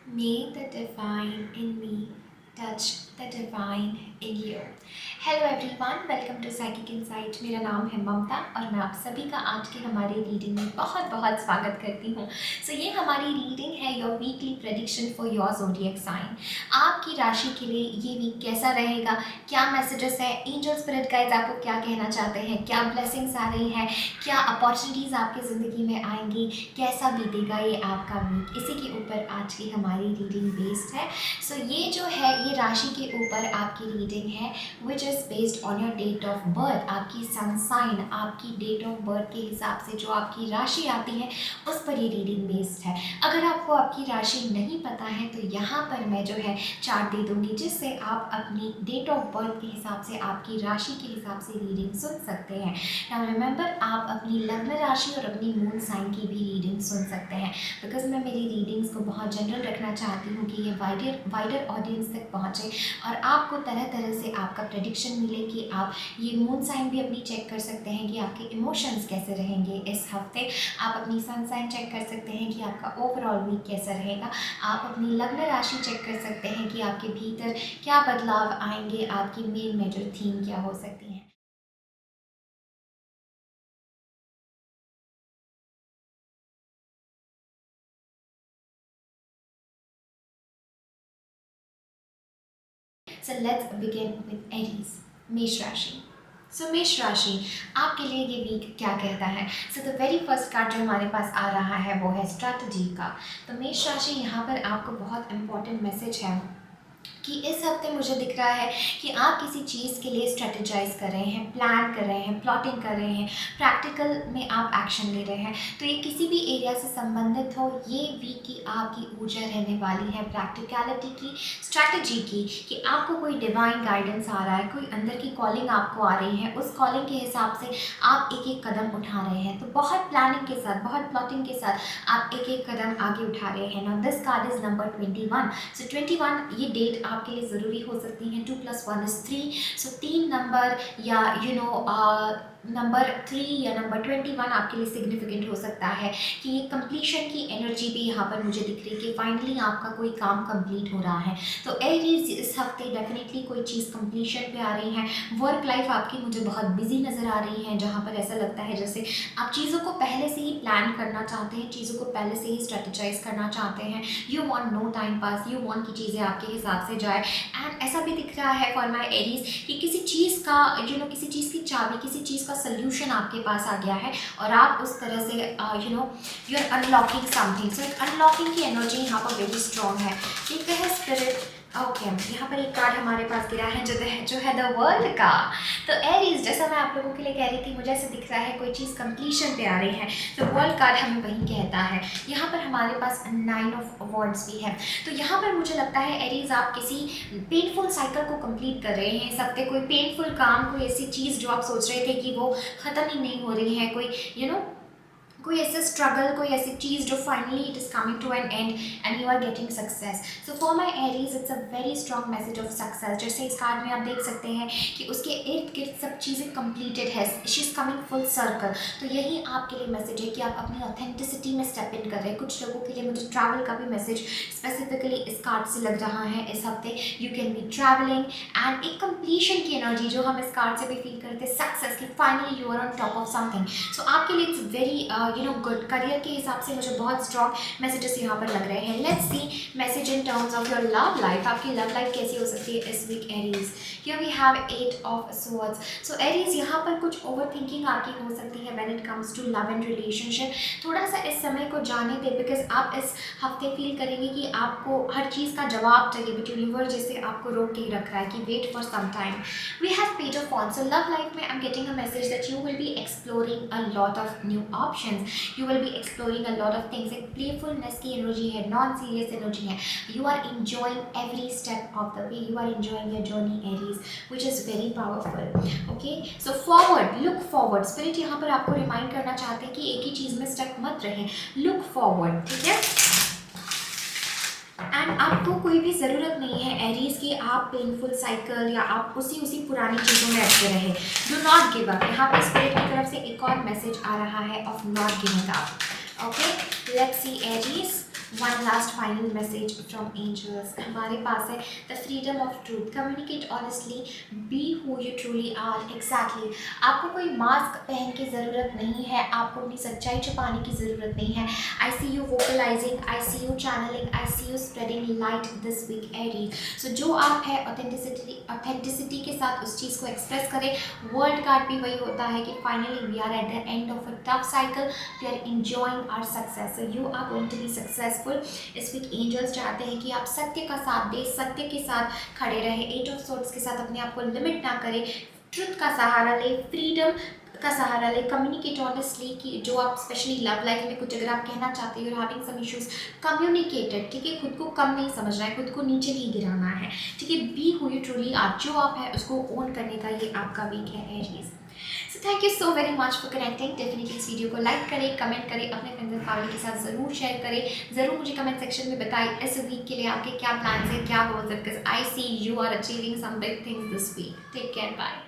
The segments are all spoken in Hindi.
May the divine in me touch the divine in you. Hello everyone, welcome to psychic insight. मेरा नाम है ममता और मैं आप सभी का आज के हमारे रीडिंग में बहुत बहुत स्वागत करती हूँ। ये हमारी रीडिंग है your weekly prediction for your zodiac sign. आपकी राशि के लिए ये वीक कैसा रहेगा, क्या मैसेजेस है, एंजल स्पिरिट गाइड्स आपको क्या कहना चाहते हैं, क्या ब्लेसिंग्स आ रही हैं, क्या अपॉर्चुनिटीज़ आपकी ज़िंदगी में आएंगी, कैसा बीतेगा ये आपका वीक, इसी के ऊपर आज की हमारी रीडिंग बेस्ड है। ये जो है ये राशि के ऊपर आपकी रीडिंग है which is based on your date of birth. आपकी सन साइन, आपकी डेट ऑफ बर्थ के हिसाब से जो आपकी राशि आती है उस पर ये रीडिंग बेस्ड है। अगर आपको आपकी राशि नहीं पता है तो यहाँ पर मैं जो है चार्ट दे दूँगी जिससे आप अपनी डेट ऑफ बर्थ के हिसाब से, आपकी राशि के हिसाब से रीडिंग सुन सकते हैं। नाउ रिमेंबर, आप अपनी लग्न राशि और अपनी मून साइन की भी रीडिंग सुन सकते हैं बिकॉज मैं मेरी रीडिंग्स को बहुत जनरल रखना चाहती हूँ कि ये वाइडर ऑडियंस तक पहुँचे और आपको तरह तरह से आपका प्रेडिक्शन मिले कि आप ये मून साइन भी अपनी चेक कर सकते हैं कि आपके इमोशंस कैसे रहेंगे इस हफ्ते। आप अपनी सन साइन चेक कर सकते हैं कि आपका ओवरऑल वीक कैसा रहेगा। आप अपनी लग्न राशि चेक कर सकते हैं कि आपके भीतर क्या बदलाव आएंगे, आपकी मेन मेजर थीम क्या हो सकती है। So let's begin with Aries, मेष राशि। मेष राशि आपके लिए ये वीक क्या कहता है। द वेरी फर्स्ट कार्ड जो हमारे पास आ रहा है वो है स्ट्रैटेजी का। तो मेष राशि यहाँ पर आपको बहुत इंपॉर्टेंट मैसेज है कि इस हफ्ते मुझे दिख रहा है कि आप किसी चीज़ के लिए स्ट्रेटेजाइज कर रहे हैं, प्लान कर रहे हैं, प्लॉटिंग कर रहे हैं, प्रैक्टिकल में आप एक्शन ले रहे हैं। तो ये किसी भी एरिया से संबंधित हो, ये वीक की आपकी ऊर्जा रहने वाली है प्रैक्टिकलिटी की, स्ट्रैटेजी की, कि आपको कोई डिवाइन गाइडेंस आ रहा है, कोई अंदर की कॉलिंग आपको आ रही है, उस कॉलिंग के हिसाब से आप एक एक कदम उठा रहे हैं। तो बहुत प्लानिंग के साथ, बहुत प्लॉटिंग के साथ आप एक एक कदम आगे उठा रहे हैं। Now this card is number 21। 21 ये डेट आपके लिए ज़रूरी हो सकती हैं। 2 + 1 = 3। 3 नंबर या नंबर 3 या नंबर 21 आपके लिए सिग्निफिकेंट हो सकता है कि ये कंप्लीशन की एनर्जी भी यहाँ पर मुझे दिख रही है कि फाइनली आपका कोई काम कंप्लीट हो रहा है। तो एरीज इस हफ्ते डेफिनेटली कोई चीज़ कंप्लीशन पे आ रही है। वर्क लाइफ आपकी मुझे बहुत बिजी नज़र आ रही है, जहाँ पर ऐसा लगता है जैसे आप चीज़ों को पहले से ही प्लान करना चाहते हैं, चीज़ों को पहले से ही स्ट्रेटेजाइज करना चाहते हैं। You want no time pass, you want की चीज़ें आपके हिसाब से जाए। एंड ऐसा भी दिख रहा है फॉर माई एरीज कि किसी चीज़ का किसी चीज़ की चाबी, किसी चीज़ का सोल्यूशन आपके पास आ गया है और आप उस तरह से यू आर अनलॉकिंग समथिंग। एक अनलॉकिंग की एनर्जी यहाँ पर वेरी स्ट्रॉन्ग है। देखते हैं स्पिरिट। ओके, यहाँ पर एक कार्ड हमारे पास गिरा है जो है द वर्ल्ड का। तो एरीज, जैसा मैं आप लोगों के लिए कह रही थी, मुझे ऐसे दिख रहा है कोई चीज़ कंप्लीशन पे आ रही है। तो वर्ल्ड कार्ड हमें वही कहता है। यहाँ पर हमारे पास 9 ऑफ वॉन्ड्स भी है। तो यहाँ पर मुझे लगता है एरीज आप किसी पेनफुल साइकिल को कंप्लीट कर रहे हैं इस हफ्ते। कोई पेनफुल काम, कोई ऐसी चीज़ जो आप सोच रहे थे कि वो ख़त्म ही नहीं हो रही है, कोई कोई ऐसे स्ट्रगल, कोई ऐसी चीज़ जो finally it is coming to an end and you are getting success. For my Aries it's a very strong message of success. जैसे इस कार्ड में आप देख सकते हैं कि उसके इर्द गिर्द सब चीज़ें कंप्लीटेड है, she is coming full circle. तो यही आपके लिए मैसेज है कि आप अपनी ऑथेंटिसिटी में स्टेप इन कर रहे हैं। कुछ लोगों के लिए मुझे ट्रैवल का भी मैसेज स्पेसिफिकली इस कार्ड से लग रहा है इस हफ्ते। You can be travelling and एक कंप्लीशन की एनर्जी जो हम इस कार्ड से भी फील करते हैं, सक्सेस की finally you are on top of something. आपके लिए इट्स वेरी गुड। करियर के हिसाब से मुझे बहुत स्ट्रॉन्ग मैसेजेस यहाँ पर लग रहे हैं। Let's see message in terms of your love life. आपकी लव लाइफ कैसी हो सकती है इस week Aries. Here we have 8 of swords. Aries, यहाँ पर कुछ ओवर थिंकिंग आपकी हो सकती है when it comes to love and relationship. थोड़ा सा इस समय को जाने दें बिकॉज आप इस हफ्ते फील करेंगे कि आपको हर चीज़ का जवाब चाहिए, बट यूनिवर्स जैसे आपको रोक के ही रख रहा है कि wait for some time. We have page of wands। Love life में I am getting a message that you will be exploring a lot of new options. You will be exploring a lot of things. एक प्लेफुलनेस की एनर्जी है, नॉन सीरियस एनर्जी है। You are enjoying every step of the way. You are enjoying your journey Aries which is very powerful. Okay, forward, look forward. Spirit यहाँ पर आपको रिमाइंड करना चाहते हैं कि एक ही चीज़ में स्टक मत रहें, लुक फॉरवर्ड। ठीक है, एंड आपको कोई भी ज़रूरत नहीं है एरीज की आप पेनफुल साइकिल या आप उसी पुरानी चीज़ों में अटके रहे। Do not give up. यहाँ पे स्पिरिट की तरफ से एक और मैसेज आ रहा है of not giving up. Okay, let's see Aries one last final message from angels हमारे पास है the freedom of truth, communicate honestly, be who you truly are. Exactly, आपको कोई मास्क पहन की ज़रूरत नहीं है, आपको अपनी सच्चाई छुपाने की ज़रूरत नहीं है। I see you vocalising, I see you channelling, I see you spreading light this week Aries. So जो आप है ऑथेंटिसिटी के साथ उस चीज़ को एक्सप्रेस करें। वर्ल्ड कार्ड भी वही होता है कि finally we are at the end of a tough cycle, we are enjoying our success, so you are going to be successful. इस वीक एंजल्स चाहते हैं कि आप सत्य का साथ दें, सत्य के साथ खड़े रहे, एट ऑफ सोर्ड्स के साथ अपने आप को लिमिट ना करें, ट्रुथ का सहारा ले, फ्रीडम का सहारा ले, कम्युनिकेट ऑनेस्टली कि जो आप स्पेशली लव लाइफ में कुछ अगर आप कहना चाहते हो, हैविंग सम इश्यूज, कम्युनिकेटेड, ठीक है, खुद को कम नहीं समझना है, खुद को नीचे नहीं गिराना है, ठीक है, be who you truly are, जो आप है उसको ओन करने का ये आपका वीक है Aries. So thank you so very much for connecting. Definitely इस वीडियो को लाइक करें, कमेंट करें, अपने फ्रेंड्स एंड फैमिली के साथ ज़रूर शेयर करें, ज़रूर मुझे कमेंट सेक्शन में बताएं इस वीक के लिए आपके क्या प्लान्स हैं, क्या गोल्स हैं, because I see you are achieving some big things this week. Take care, bye.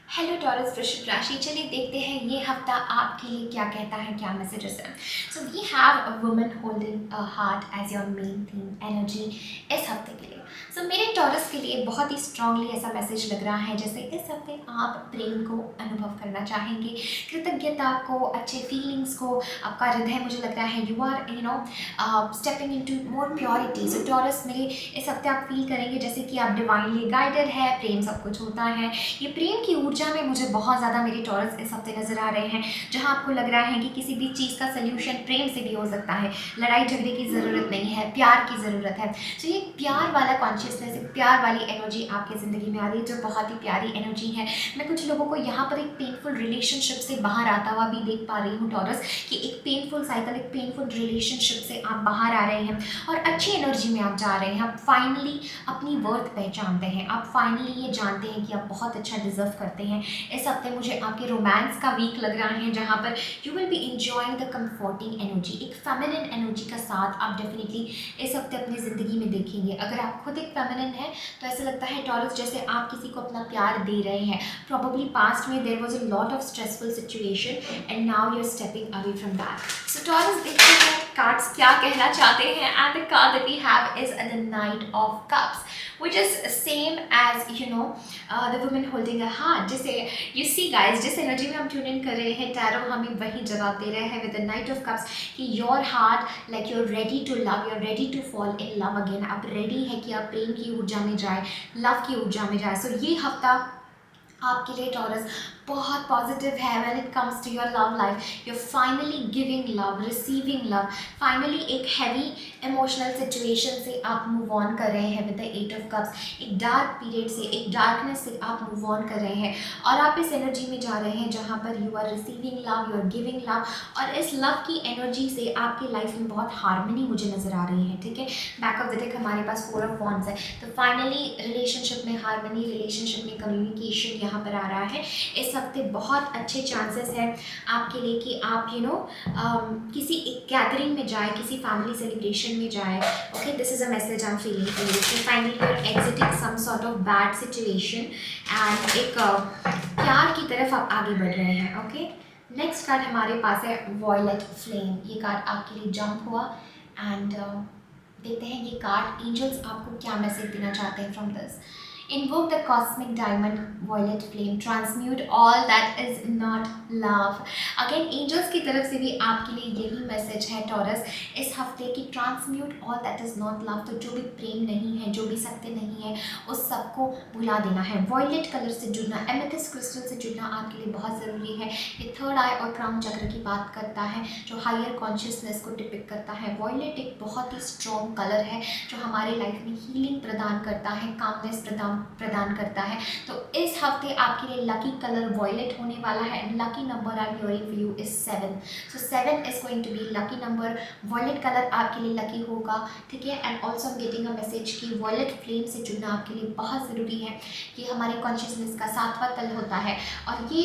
Hello Taurus वृश्चिक राशि, चलिए देखते हैं ये हफ्ता आपके लिए क्या कहता है, क्या मैसेजेस हैं। So we have a woman holding a heart as your main theme energy इस हफ्ते के लिए। सो मेरे टॉरस के लिए बहुत ही स्ट्रांगली ऐसा मैसेज लग रहा है जैसे इस हफ्ते आप प्रेम को अनुभव करना चाहेंगे, कृतज्ञता को, अच्छे फीलिंग्स को, आपका हृदय मुझे लग रहा है you are stepping into more purity. So Taurus मेरे इस हफ्ते आप फील करेंगे जैसे कि आप डिवाइनली गाइडेड है, प्रेम सब कुछ होता है। ये प्रेम की ऊर्जा में मुझे बहुत ज़्यादा मेरे टॉरस इस हफ्ते नज़र आ रहे हैं, जहाँ आपको लग रहा है कि किसी भी चीज़ का सल्यूशन प्रेम से भी हो सकता है, लड़ाई झगड़े की ज़रूरत नहीं है, प्यार की ज़रूरत है। तो ये प्यार वाला कॉन्शियसनेस, प्यार वाली एनर्जी आपकी ज़िंदगी में आ रही है, जो बहुत ही प्यारी एनर्जी है। मैं कुछ लोगों को यहाँ पर एक पेनफुल रिलेशनशिप से बाहर आता हुआ भी देख पा रही हूँ टॉरस, कि एक पेनफुल साइकिल, एक पेनफुल रिलेशनशिप से आप बाहर आ रहे हैं और अच्छी एनर्जी में आप जा रहे हैं। आप फाइनली अपनी वर्थ पहचानते हैं, आप फाइनली ये जानते हैं कि आप बहुत अच्छा डिजर्व करते हैं। इस हफ्ते मुझे आपके रोमांस का वीक लग रहा है, जहाँ पर you will B enjoying the comforting energy, एक फेमिनिन एनर्जी का साथ आप डेफिनेटली इस हफ्ते अपनी ज़िंदगी में देखेंगे। अगर आप खुद एक फेमिनिन है तो ऐसा लगता है टॉरस जैसे आप किसी को अपना प्यार दे रहे हैं। प्रॉबेबली पास्ट में there was a lot of stressful situation and now you are stepping away from that. So Taurus देखते हैं कार्ड्स क्या कहना चाहते हैं, and the card that we have is the knight of cups, which is same as the woman holding a heart। जैसे you see guys, जिस एनर्जी में हम ट्यून इन कर रहे हैं, टैरो हमें वही जवाब दे रहे हैं with the knight of cups कि your heart like you're ready to love, you're ready to fall in love again। आप रेडी है कि आप प्रेम की ऊर्जा में जाए, लव की ऊर्जा में जाए। सो ये हफ्ता आपके लिए टॉरस बहुत पॉजिटिव है when it comes to your love life. You finally giving love, receiving love, finally एक हैवी इमोशनल सिचुएशन से आप मूव ऑन कर रहे हैं with the eight of cups. एक डार्क पीरियड से, एक डार्कनेस से आप मूव ऑन कर रहे हैं और आप इस एनर्जी में जा रहे हैं जहाँ पर you are receiving love, you are giving love, और इस लव की एनर्जी से आपकी लाइफ में बहुत हारमनी मुझे नज़र आ रही है, ठीक है। बैक ऑफ द डेक हमारे पास 4 ऑफ वॉन्ड्स है, तो फाइनली रिलेशनशिप में हारमनी, रिलेशनशिप में कम्युनिकेशन यहाँ पर आ रहा है। इस हफ्ते बहुत अच्छे चांसेस हैं आपके लिए कि आप किसी एक गैदरिंग में जाए, किसी फैमिली सेलिब्रेशन में जाए। Okay, this is a message I am feeling for you. Finally you are exiting some sort of bad situation and एक प्यार की तरफ आप आगे बढ़ रहे हैं। ओके, नेक्स्ट कार्ड हमारे पास है वॉयलेट फ्लेम। ये कार्ड आपके लिए जंप हुआ एंड देखते हैं ये कार्ड एंजल्स आपको क्या मैसेज देना चाहते हैं from this. Invoke the cosmic diamond violet flame, transmute all that is not love। Again angels की तरफ से भी आपके लिए यही मैसेज है टॉरस इस हफ्ते की, transmute all that is not love. तो जो भी प्रेम नहीं है, जो भी सत्य नहीं है, उस सबको भुला देना है। वॉयलेट कलर से जुड़ना, एमेथिस्ट क्रिस्टल से जुड़ना आपके लिए बहुत ज़रूरी है। ये थर्ड आई और क्राउन चक्र की बात करता है, जो हायर कॉन्शियसनेस को डिपिक्ट करता है। वॉयलेट एक बहुत ही स्ट्रॉन्ग कलर है जो हमारे लाइफ में हीलिंग प्रदान करता है, कामनेस प्रदान करता है। तो इस हफ्ते आपके लिए लकी कलर वॉयलेट होने वाला है and lucky number I am hearing for you is 7। So 7 is going to be lucky number. Violet colour आपके लिए लकी होगा, ठीक है। And also I am getting a message कि वॉयलेट फ्लेम से जुड़ना आपके लिए बहुत ज़रूरी है। ये हमारे कॉन्शियसनेस का 7वां तल होता है और ये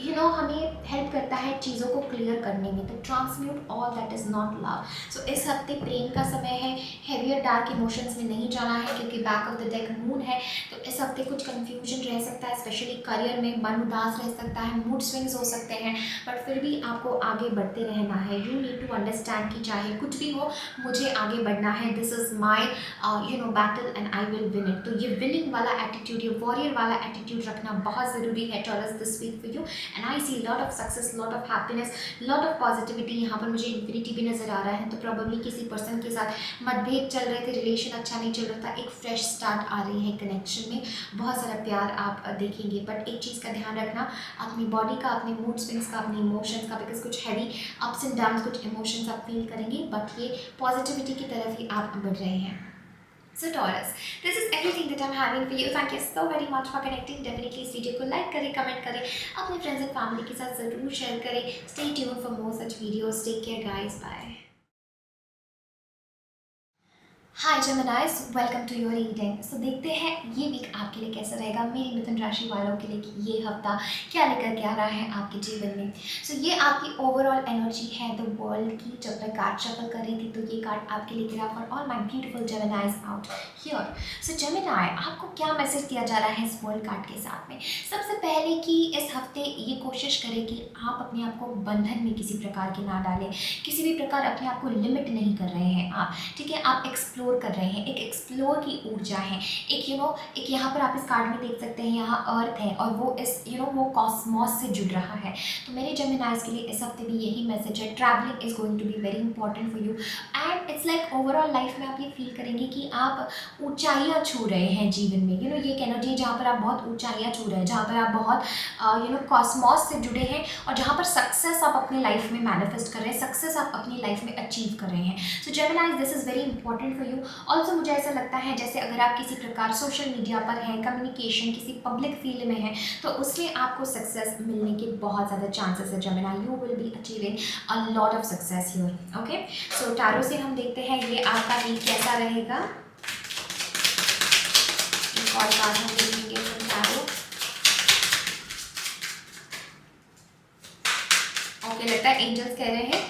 हमें हेल्प करता है चीज़ों को क्लियर करने में, तो transmute all that is not love. So इस हफ्ते प्रेम का समय है, हैवियर डार्क इमोशंस में नहीं जाना है क्योंकि back of the deck moon है। तो इस हफ्ते कुछ कन्फ्यूजन रह सकता है, स्पेशली करियर में मन उदास रह सकता है, मूड स्विंग्स हो सकते हैं, बट फिर भी आपको आगे बढ़ते रहना है। यू नीड टू अंडरस्टैंड कि चाहे कुछ भी हो, मुझे आगे बढ़ना है, this is my battle and I will win it. तो ये विनिंग वाला एटीट्यूड, ये वॉरियर वाला एटीट्यूड रखना बहुत ज़रूरी है Taurus this week for you. And I see lot of success, lot of happiness, lot of positivity. यहाँ पर मुझे इन्फिनिटी भी नज़र आ रहा है। तो प्रॉब्लली किसी पर्सन के साथ मतभेद चल रहे थे, रिलेशन अच्छा नहीं चल रहा था, एक फ्रेश स्टार्ट आ रही है कनेक्शन में, बहुत सारा प्यार आप देखेंगे। बट एक चीज़ का ध्यान रखना, अपनी बॉडी का, अपने मूड स्विंग्स का, अपने इमोशंस का, बिकॉज कुछ हैवी अप्स एंड डाउन्स, कुछ इमोशंस आप फील करेंगे, बट ये पॉजिटिविटी की तरफ ही आप बढ़ रहे हैं। So Taurus, this is everything that I'm having for you. Thank you so very much for connecting. Definitely इस वीडियो को लाइक करें, कमेंट करें, अपने फ्रेंड्स एंड फैमिली के साथ ज़रूर शेयर करें। Stay tuned for more such videos. Take care guys. Bye. Hi Geminis, welcome to your reading. So देखते हैं ये वीक आपके लिए कैसा रहेगा, मेरी मिथुन राशि वालों के लिए कि ये हफ्ता क्या लेकर के आ रहा है आपके जीवन में। सो ये आपकी ओवरऑल एनर्जी है द वर्ल्ड की। जब मैं कार्ड शफल कर रही थी तो ये कार्ड आपके लिए गिरा for all my beautiful जेमिनाइज out here. So Gemini, आपको क्या मैसेज दिया जा रहा है इस वर्ल्ड कार्ड के साथ में? सबसे पहले कि इस हफ्ते ये कोशिश करें कि आप अपने आप को बंधन में किसी प्रकार के ना डालें, किसी भी प्रकार अपने आप को लिमिट नहीं कर रहे हैं आप, ठीक है। आप एक्सप्लोर कर रहे हैं, एक एक्सप्लोर की ऊर्जा है, एक यहाँ पर आप इस कार्ड में देख सकते हैं, यहाँ अर्थ है और वो इस वो कॉस्मॉस से जुड़ रहा है। तो मेरे जेमिनाइज के लिए इस हफ्ते भी यही मैसेज है, travelling is going to be very important for you. And it's like overall life में आप ये फील करेंगे कि आप ऊंचाइयाँ छू रहे हैं जीवन में। ये एक एनर्जी है जहाँ पर आप बहुत ऊंचाइयाँ छू रहे हैं, जहाँ पर आप बहुत कॉस्मॉस से जुड़े हैं और जहाँ पर सक्सेस आप अपनी लाइफ में मैनिफेस्ट कर रहे हैं, सक्सेस आप अपनी लाइफ में अचीव कर रहे हैं। So Geminis, this is very important for you. Also मुझे ऐसा लगता है जैसे अगर आप किसी प्रकार सोशल मीडिया पर हैं, कम्युनिकेशन किसी पब्लिक फील्ड में है, तो उसमें आपको सक्सेस मिलने के बहुत ज़्यादा चांसेस है Gemini. You will be achieving a lot of success here. Okay, so tarot से हम देखते हैं ये आपका वीक कैसा रहेगा। एक और कार्ड हम देखेंगे फ्रॉम टैरो। ओके, लगता है एंजल्स कह रहे हैं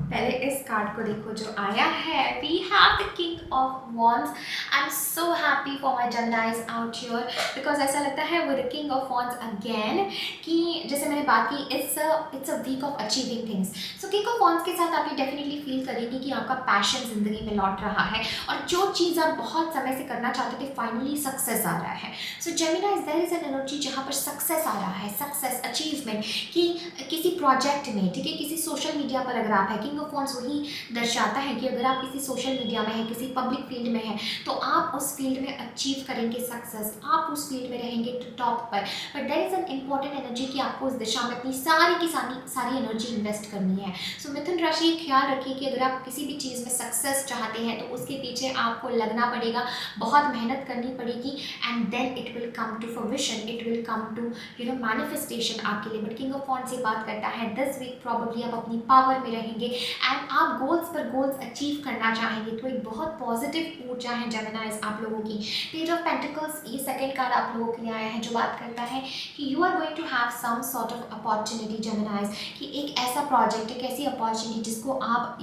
पहले इस कार्ड को देखो जो आया है। We have the king of wands. I am so happy for my Geminis out here, because ऐसा लगता है with the king of wands again कि जैसे मैंने बात की, it's a week of achieving things. So king of wands के साथ आप ये डेफिनेटली फील करेंगे कि आपका पैशन जिंदगी में लौट रहा है और जो चीज़ आप बहुत समय से करना चाहते थे फाइनली सक्सेस आ रहा है। So Geminis, there is an energy जहाँ पर सक्सेस आ रहा है, सक्सेस अचीवमेंट कि किसी प्रोजेक्ट में, ठीक है, किसी सोशल मीडिया पर अगर आप है, किंग ऑफ वॉन्ड्स वही दर्शाता है कि अगर आप किसी सोशल मीडिया में है, किसी पब्लिक फील्ड में है, तो आप उस फील्ड में अचीव करेंगे सक्सेस, आप उस फील्ड में रहेंगे टॉप पर। But there is an important energy कि आपको उस दिशा में अपनी सारी एनर्जी इन्वेस्ट करनी है। सो मिथुन राशि, ख्याल रखिए कि अगर आप किसी भी चीज़ में सक्सेस चाहते हैं तो उसके पीछे आपको लगना पड़ेगा, बहुत मेहनत करनी पड़ेगी, and then it will come to fruition, it will come to manifestation आपके लिए। बट किंग ऑफ वॉन्ड्स से बात करता है दिस वीक प्रॉबली आप अपनी पावर में रहेंगे एंड आप गोल्स पर गोल्स अचीव करना चाहेंगे। तो एक बहुत पॉजिटिव ऊर्जा है जेमिनाइज आप लोगों की। पेज ऑफ पेंटिकल्स, ये सेकंड कार्ड आप लोगों के लिए आया है जो बात करता है कि you are going to have some sort of opportunity Geminis, कि एक ऐसा प्रोजेक्ट, एक ऐसी अपॉर्चुनिटी जिसको आप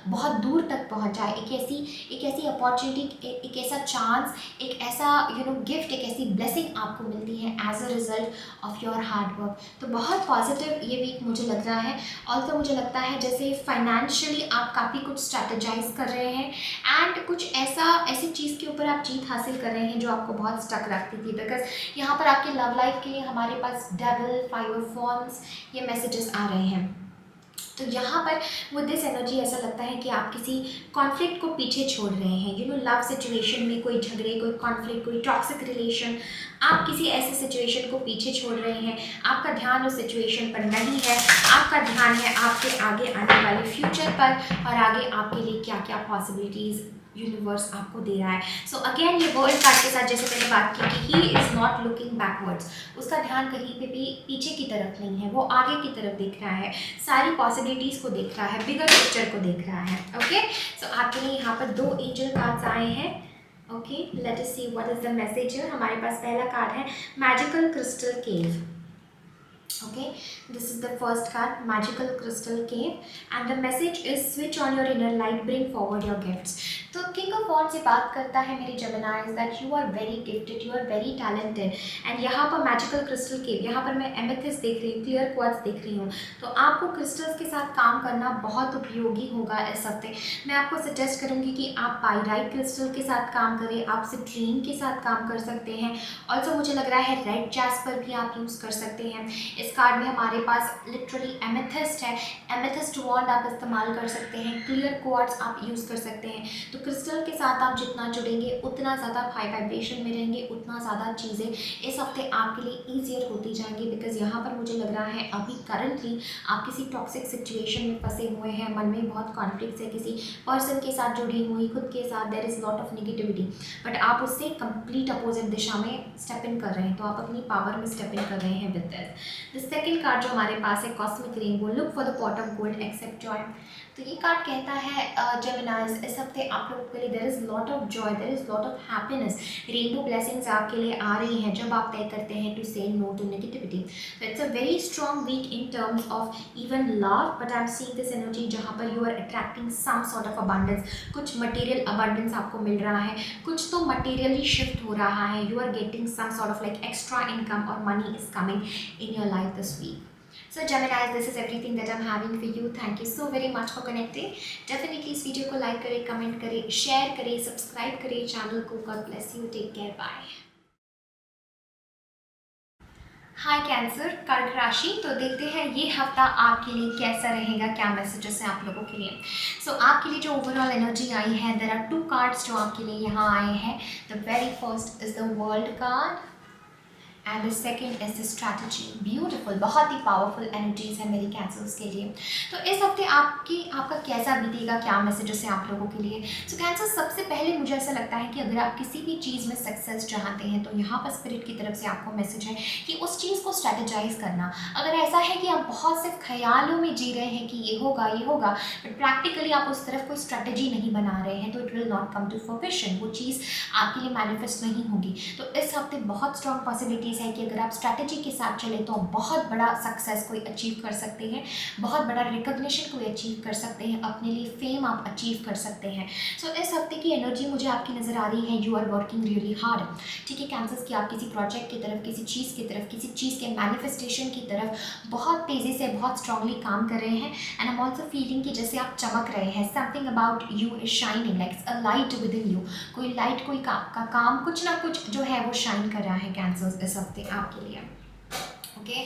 बहुत दूर तक पहुंचाए, एक ऐसी अपॉर्चुनिटी, एक ऐसा चांस, एक ऐसा गिफ्ट, एक ऐसी ब्लेसिंग आपको मिलती है as a result of your hard work. तो बहुत पॉजिटिव ये वीक मुझे लग रहा है। ऑल्सो मुझे लगता है जैसे फाइनेंशियली आप काफ़ी कुछ स्ट्रैटेजाइज कर रहे हैं एंड कुछ ऐसी चीज़ के ऊपर आप जीत हासिल कर रहे हैं जो आपको बहुत स्टक रखती थी, बिकॉज यहाँ पर आपके लव लाइफ के लिए हमारे पास डेविल, 5 ऑफ वॉन्ड्स, ये मैसेजेस आ रहे हैं। तो यहाँ पर विद दिस एनर्जी ऐसा लगता है कि आप किसी कॉन्फ्लिक्ट को पीछे छोड़ रहे हैं। लव सिचुएशन में कोई झगड़े, कोई कॉन्फ्लिक्ट, कोई टॉक्सिक रिलेशन, आप किसी ऐसे सिचुएशन को पीछे छोड़ रहे हैं। आपका ध्यान उस सिचुएशन पर नहीं है, आपका ध्यान है आपके आगे आने वाले फ्यूचर पर और आगे आपके लिए क्या क्या पॉसिबिलिटीज़ यूनिवर्स आपको दे रहा है। सो अगेन ये वर्ल्ड कार्ड के साथ जैसे मैंने बात की कि he is not looking backwards, उसका ध्यान कहीं पे भी पीछे की तरफ नहीं है, वो आगे की तरफ देख रहा है, सारी पॉसिबिलिटीज़ को देख रहा है, बिगर पिक्चर को देख रहा है। ओके, सो आपके लिए यहाँ पर 2 एंजल कार्ड्स आए हैं। Okay, late us see what is the message. हमारे पास पहला कार्ड है magical crystal cave. Okay, this is the first card, magical crystal cave, and the message is switch on your inner light, bring forward your gifts. तो किंग ऑफ वॉन्ड्स से बात करता है मेरे Geminis that you are very gifted, you are very talented. And यहाँ पर मैजिकल क्रिस्टल केव, यहाँ पर मैं एमेथिस्ट देख रही हूँ, क्लियर क्वार्ट्ज देख रही हूँ। तो आपको क्रिस्टल्स के साथ काम करना बहुत उपयोगी होगा इस हफ्ते। मैं आपको सजेस्ट करूँगी कि आप पाइराइट क्रिस्टल के साथ काम करें, आप सिट्रीन के साथ काम कर सकते हैं। ऑल्सो मुझे लग रहा है रेड जैस्पर भी आप यूज़ कर सकते हैं। इस कार्ड में हमारे पास लिटरली एमेथिस्ट है, एमेथिस्ट वॉन्ड आप इस्तेमाल कर सकते हैं, क्लियर क्वार्ट्ज आप यूज़ कर सकते हैं। तो क्रिस्टल के साथ आप जितना जुड़ेंगे उतना ज़्यादा हाई वाइब्रेशन में रहेंगे, उतना ज़्यादा चीज़ें इस हफ्ते आपके लिए ईजियर होती जाएंगी। बिकॉज यहाँ पर मुझे लग रहा है अभी करंटली आप किसी टॉक्सिक सिचुएशन में फंसे हुए हैं, मन में बहुत कॉन्फ्लिक्ट है, किसी पर्सन के साथ जुड़ी हुई, खुद के साथ there is lot of negativity, but आप उससे कंप्लीट अपोजिट दिशा में स्टेप इन कर रहे हैं। तो आप अपनी पावर में स्टेप इन कर रहे हैं with this. The second card जो हमारे पास है cosmic rainbow, look for the pot of gold accept joy. तो ये कार्ड कहता है जेमिनाइज इस हफ्ते आप लोगों के लिए there is lot of joy, there is lot of happiness, rainbow blessings आपके लिए आ रही हैं जब आप तय करते हैं to say no to negativity. तो it's a very strong week in terms of even love, but I am seeing this energy जहाँ पर you are attracting some sort of abundance, कुछ मटेरियल अबंडेंस आपको मिल रहा है, कुछ तो मटेरियली शिफ्ट हो रहा है, you are getting some sort of like extra income और money is coming in your life this week. So Geminis, this is everything that I'm having for you. Thank you so very much for connecting. Definitely इस वीडियो को लाइक करें, कमेंट करें, शेयर करें, सब्सक्राइब करें चैनल को। God bless you. Take care. Bye. Hi cancer, कर्क राशि। तो देखते हैं ये हफ्ता आपके लिए कैसा रहेगा, क्या मैसेजेस हैं आप लोगों के लिए। सो आपके लिए जो ओवरऑल एनर्जी आई है, देयर आर 2 कार्ड्स जो आपके लिए यहाँ आए हैं। The very first is the world card and the second is the strategy. Beautiful, बहुत ही पावरफुल एनर्जीज है मेरी कैंसर्स के लिए। तो इस हफ्ते आपका कैसा बीतेगा, क्या मैसेजेस हैं आप लोगों के लिए। सो कैंसर, सबसे पहले मुझे ऐसा लगता है कि अगर आप किसी भी चीज़ में सक्सेस चाहते हैं तो यहाँ पर स्पिरिट की तरफ से आपको मैसेज है कि उस चीज़ को स्ट्रैटेजाइज करना। अगर ऐसा है कि आप बहुत सिर्फ ख्यालों में जी रहे हैं कि ये होगा ये होगा, बट प्रैक्टिकली आप उस तरफ कोई स्ट्रैटेजी नहीं बना रहे हैं, तो it will not come to fruition, वो चीज़ आपके लिए मैनिफेस्ट नहीं होगी। तो इस हफ्ते बहुत स्ट्रॉन्ग पॉसिबिलिटीज़ है कि अगर आप स्ट्रैटेजी के साथ चले तो आप बहुत बड़ा सक्सेस कोई अचीव कर सकते हैं, बहुत बड़ा रिकॉग्निशन कोई अचीव कर सकते हैं, अपने लिए फेम आप अचीव कर सकते हैं। सो इस हफ्ते की एनर्जी मुझे आपकी नज़र आ रही है, you are working really hard. ठीक है कैंसर्स, की आप किसी प्रोजेक्ट की तरफ, किसी चीज़ की तरफ, किसी चीज़ के मैनिफेस्टेशन की तरफ बहुत तेज़ी से, बहुत स्ट्रांगली काम कर रहे हैं। And I am also feeling कि जैसे आप चमक रहे हैं, something about you is shining like a light with in you. कोई लाइट, कोई काम कुछ ना कुछ जो है वो शाइन कर रहा है कैंसर्स इस हफ्ते आपके लिए। Okay,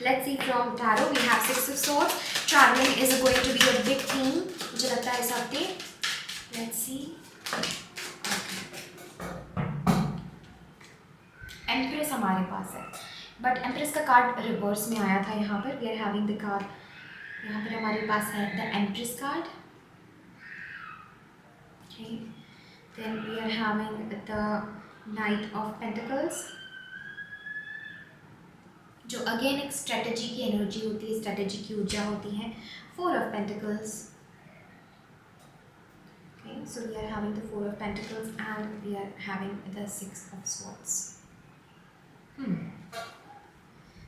let's see from tarot. We have 6 of swords. Traveling is going to be a big theme. मुझे लगता है इस हफ्ते। Let's see. Empress हमारे पास है, बट Empress का कार्ड रिवर्स में आया था यहाँ पर। We are having the card. यहाँ पर हमारे पास है the Empress card. Okay. Then we are having the Knight of Pentacles, जो अगेन एक स्ट्रेटजी की एनर्जी होती है, स्ट्रेटजी की ऊर्जा होती है। 4 of Pentacles. Okay, so we are having the 4 of Pentacles and we are having the 6 of Swords.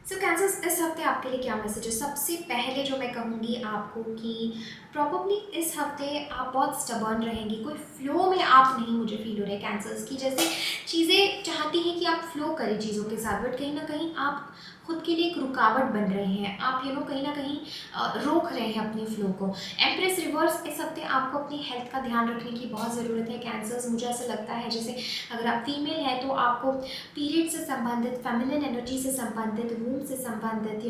So cancers, इस हफ्ते आपके लिए क्या मैसेज है। सबसे पहले जो मैं कहूँगी आपको कि प्रॉबली इस हफ्ते आप बहुत स्टबर्न रहेंगी, कोई फ्लो में आप नहीं मुझे फील हो रहे कैंसर्स की, जैसे चीज़ें चाहती हैं कि आप फ्लो करें चीज़ों के साथ, बट कहीं ना कहीं आप खुद के लिए एक रुकावट बन रहे हैं, आप कहीं ना कहीं रोक रहे हैं अपने फ्लो को। एम्प्रेस रिवर्स, इस हफ्ते आपको अपनी हेल्थ का ध्यान रखने की बहुत ज़रूरत है कैंसर्स। मुझे ऐसा लगता है जैसे अगर आप फीमेल हैं तो आपको पीरियड से संबंधित, फेमिनिन एनर्जी से संबंधित, वूम से संबंधित,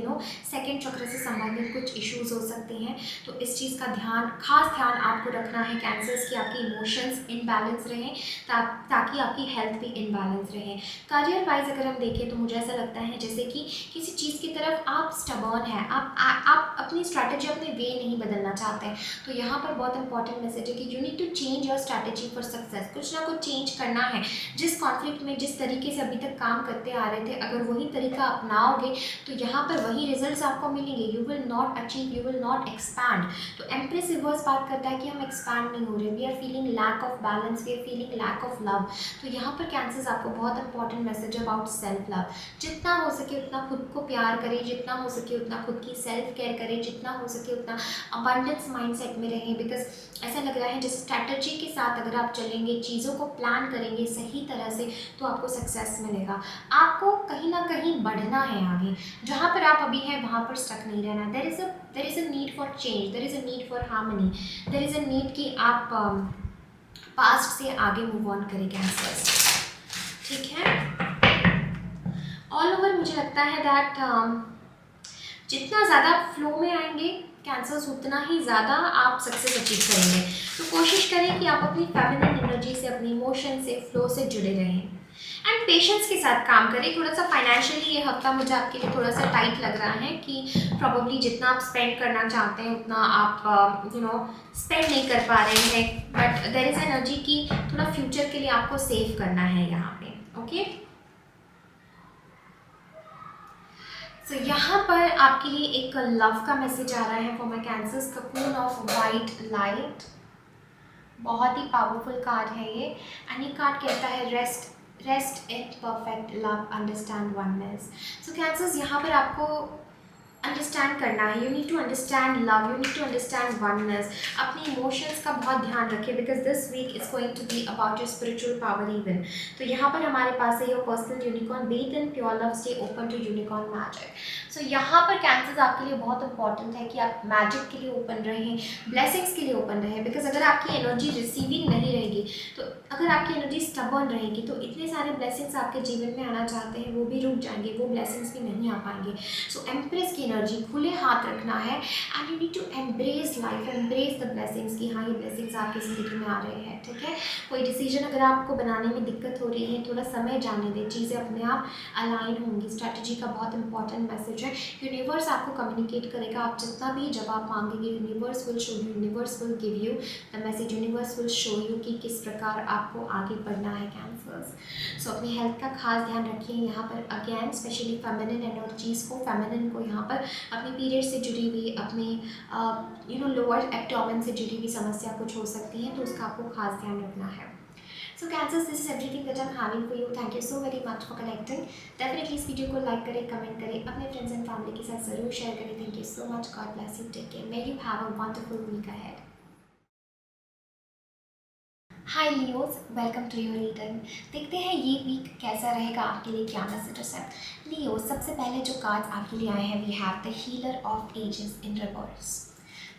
सेकंड चक्र से संबंधित कुछ इश्यूज हो सकते हैं। तो इस चीज़ का खास ध्यान आपको रखना है कैंसर्स की, आपके इमोशंस इनबैलेंस रहें ताकि आपकी हेल्थ भी इनबैलेंस रहे। करियर वाइज अगर हम देखें तो मुझे ऐसा लगता है जैसे कि किसी चीज़ की तरफ आप स्टबर्न हैं, आप अपनी स्ट्रैटेजी, अपने वे नहीं बदलना चाहते हैं। तो यहाँ पर बहुत इंपॉर्टेंट मैसेज है कि you need to change your strategy for success. कुछ ना कुछ चेंज करना है। जिस कॉन्फ्लिक्ट में जिस तरीके से अभी तक काम करते आ रहे थे, अगर वही तरीका अपनाओगे तो यहाँ पर वही रिजल्ट्स आपको मिलेंगे। You will not achieve, you will not expand. तो एम्प्रेस रिवर्स बात करता है कि हम एक्सपैंड नहीं हो रहे, we are feeling lack of balance, we are feeling lack of love. तो यहाँ पर कैंसर्स आपको बहुत important message about self love. जितना हो सके उतना खुद खुद को प्यार करें, जितना हो सके उतना खुद की सेल्फ केयर करें, जितना हो सके उतना अबंडेंस माइंडसेट में रहें। बिकॉज ऐसा लग रहा है जिस स्ट्रैटेजी के साथ अगर आप चलेंगे, चीज़ों को प्लान करेंगे सही तरह से, तो आपको सक्सेस मिलेगा। आपको कहीं ना कहीं बढ़ना है आगे, जहाँ पर आप अभी हैं वहाँ पर स्टक नहीं रहना। There is a need for change, there is a need for harmony, there is a need कि आप पास्ट से आगे मूव ऑन करें कैंसर्स। ठीक है, ऑल ओवर मुझे लगता है दैट जितना ज़्यादा फ्लो में आएंगे कैंसर्स, उतना ही ज़्यादा आप सक्सेस अचीव करेंगे। तो कोशिश करें कि आप अपनी फेमिनिन एनर्जी से, अपनी इमोशन से, फ्लो से जुड़े रहें एंड पेशेंस के साथ काम करें। थोड़ा सा फाइनेंशियली ये हफ्ता मुझे आपके लिए थोड़ा सा टाइट लग रहा है कि प्रॉब्ली जितना आप स्पेंड करना चाहते हैं उतना आप स्पेंड नहीं कर पा रहे हैं, बट देयर इज़ एनर्जी कि थोड़ा फ्यूचर के लिए आपको सेव करना है यहाँ पे। ओके, तो यहाँ पर आपके लिए एक लव का मैसेज आ रहा है for my cancers, the queen of white light. बहुत ही पावरफुल कार्ड है ये, एंड ये कार्ड कहता है rest in perfect love, understand oneness. So Cancers, यहाँ पर आपको अंडरस्टैंड करना है। You need to understand love, you need to understand oneness. अपनी इमोशंस का बहुत ध्यान रखें, because this week is going to be about your spiritual power even. तो यहाँ पर हमारे पास है your personal unicorn, bathe in pure love, stay open to unicorn magic. So यहाँ पर कैंसर्स आपके लिए बहुत इंपॉर्टेंट है कि आप मैजिक के लिए ओपन रहें, ब्लेसिंग्स के लिए ओपन रहें। बिकॉज अगर आपकी एनर्जी रिसीविंग नहीं रहेगी, तो अगर आपकी एनर्जी स्टबर्न रहेगी, तो इतने सारे ब्लेसिंग्स आपके जीवन में आना चाहते हैं वो भी रुक जाएंगे, वो ब्लेसिंग्स भी नहीं आ पाएंगे। सो एम्प्रेस की एनर्जी, खुले हाथ रखना है and you need to embrace life, embrace the blessings कि हाँ ये ब्लेसिंग्स आपकी ज़िंदगी में आ रहे हैं। ठीक है, कोई डिसीजन अगर आपको बनाने में दिक्कत हो रही है, थोड़ा समय जाने दें, चीज़ें अपने आप अलाइन होंगी। स्ट्रैटेजी का बहुत इंपॉर्टेंट मैसेज है। यूनिवर्स आपको कम्युनिकेट करेगा, आप जितना भी जवाब मांगेंगे universe will show you, universe will give you the message, universe will show you कि किस प्रकार आपको आगे बढ़ना है कैंसर्स। सो अपनी हेल्थ का खास ध्यान रखिए। यहाँ पर अगेन स्पेशली फेमिनिन एनर्जीज़ को, फेमिनिन को यहाँ पर अपनी पीरियड से जुड़ी हुई, अपनी लोअर एब्डोमेन से जुड़ी हुई समस्या कुछ हो सकती है, तो उसका आपको खास ध्यान रखना है। So Cancers, this is everything that I am having for you. Thank you so very much for connecting. Definitely इस वीडियो को लाइक करें, कमेंट करें, अपने फ्रेंड्स एंड फैमिली के साथ ज़रूर शेयर करें। Thank you so much, God bless you, take care, may you have a wonderful week ahead. Hi Leos, welcome to your reading. देखते हैं ये वीक कैसा रहेगा, आपके लिए क्या मैसेजेस है। लियोज, सबसे पहले जो कार्ड्स आपके लिए आए हैं, we have the healer of ages in reverse.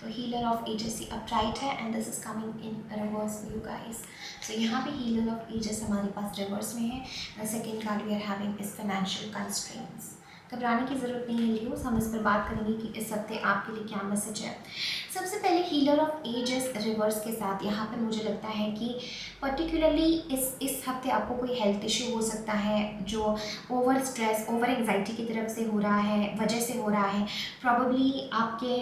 तो हीलर ऑफ एजेस अपराइट है and this is coming in reverse for you guys. तो यहाँ पे हीलर ऑफ एजेस हमारे पास रिवर्स में है। The second card we are having is financial constraints. घबराने की ज़रूरत नहीं है लियोज, हम इस पर बात करेंगे कि इस हफ्ते आपके लिए क्या मैसेज है। सबसे पहले हीलर ऑफ एजेस रिवर्स के साथ यहाँ पर मुझे लगता है कि पर्टिकुलरली इस हफ्ते आपको कोई हेल्थ इशू हो सकता है जो ओवर स्ट्रेस, ओवर एंग्जाइटी की तरफ से हो रहा है, वजह से हो रहा है। प्रॉबली आपके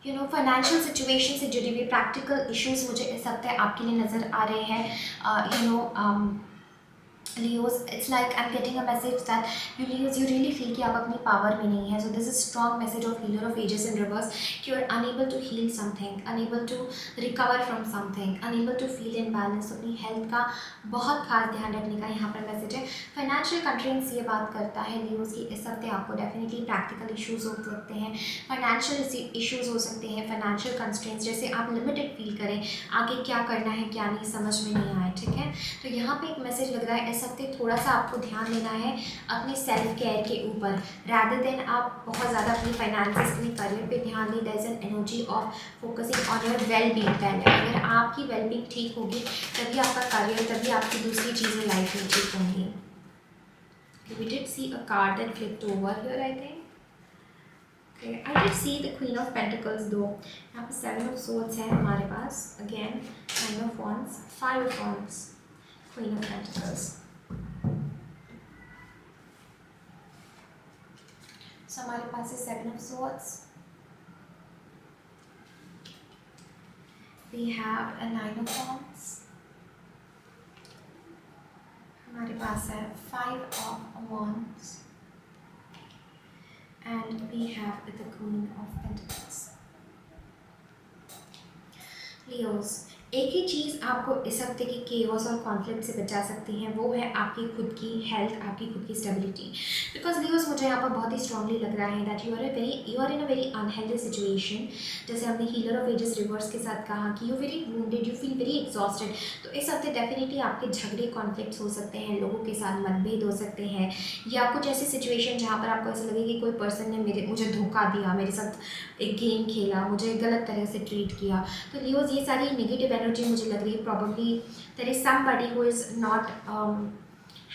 फाइनेंशियल सिचुएशन से जुड़ी हुई प्रैक्टिकल इश्यूज मुझे इस हफ्ते आपके लिए नज़र आ रहे हैं। Leos, it's like I'm getting a message that you Leos, you really feel कि आप अपनी पावर में नहीं है. So this is strong message of healer of ages in reverse कि you're unable to heal something, unable to recover from something, unable to feel imbalance. तो अपनी हेल्थ का बहुत खास ध्यान रखने का यहाँ पर मैसेज है. फाइनेंशियल कंस्ट्रेंट्स ये बात करता है Leos कि इस हफ्ते आपको डेफिनेटली प्रैक्टिकल इश्यूज हो सकते हैं, फाइनेंशियल इश्यूज हो सकते हैं, फाइनेंशियल कंस्ट्रेंट्स जैसे आप लिमिटेड फील करें, आगे क्या करना है क्या नहीं समझ में नहीं आए. ठीक है, तो यहाँ पे एक मैसेज लग रहा है इस हफ्ते थोड़ा सा आपको ध्यान देना है अपने सेल्फ केयर के ऊपर, रैदर देन आप बहुत ज़्यादा अपनी फाइनेंसेस, अपने करियर पे ध्यान दें. There is an energy of focusing on your well being पहले. अगर आपकी वेल बीइंग ठीक होगी तभी आपका करियर, तभी आपकी दूसरी चीज़ें लाइफ में ठीक होंगी. We did see a card that flipped over here I think. I did see the Queen of Pentacles though. यहाँ पे 7 of Swords है हमारे पास. Again, 9 of Wands, 5 of Wands, Queen of Pentacles. So हमारे पास है 7 of Swords. We have a 9 of Wands. हमारे पास है 5 of Wands. And we have the Queen of Pentacles. Leos, एक ही चीज़ आपको इस हफ्ते के केओस और कॉन्फ्लिक्ट से बचा सकती हैं, वो है आपकी खुद की हेल्थ, आपकी खुद की स्टेबिलिटी। बिकॉज लियोस मुझे यहाँ पर बहुत ही स्ट्रांगली लग रहा है that you are in a very unhealthy situation. जैसे हमने हीलर ऑफ एजेस रिवर्स के साथ कहा कि you very wounded, you feel very exhausted. तो इस हफ्ते डेफिनेटली आपके झगड़े कॉन्फ्लिक्ट्स हो सकते हैं, लोगों के साथ मतभेद हो सकते हैं, या कुछ ऐसी सिचुएशन जहाँ पर आपको ऐसा लगे कि कोई पर्सन ने मुझे धोखा दिया, मेरे साथ एक गेम खेला, मुझे गलत तरह से ट्रीट किया। तो लियोज ये सारी नेगेटिव एनर्जी मुझे लग रही है, probably there is somebody who is not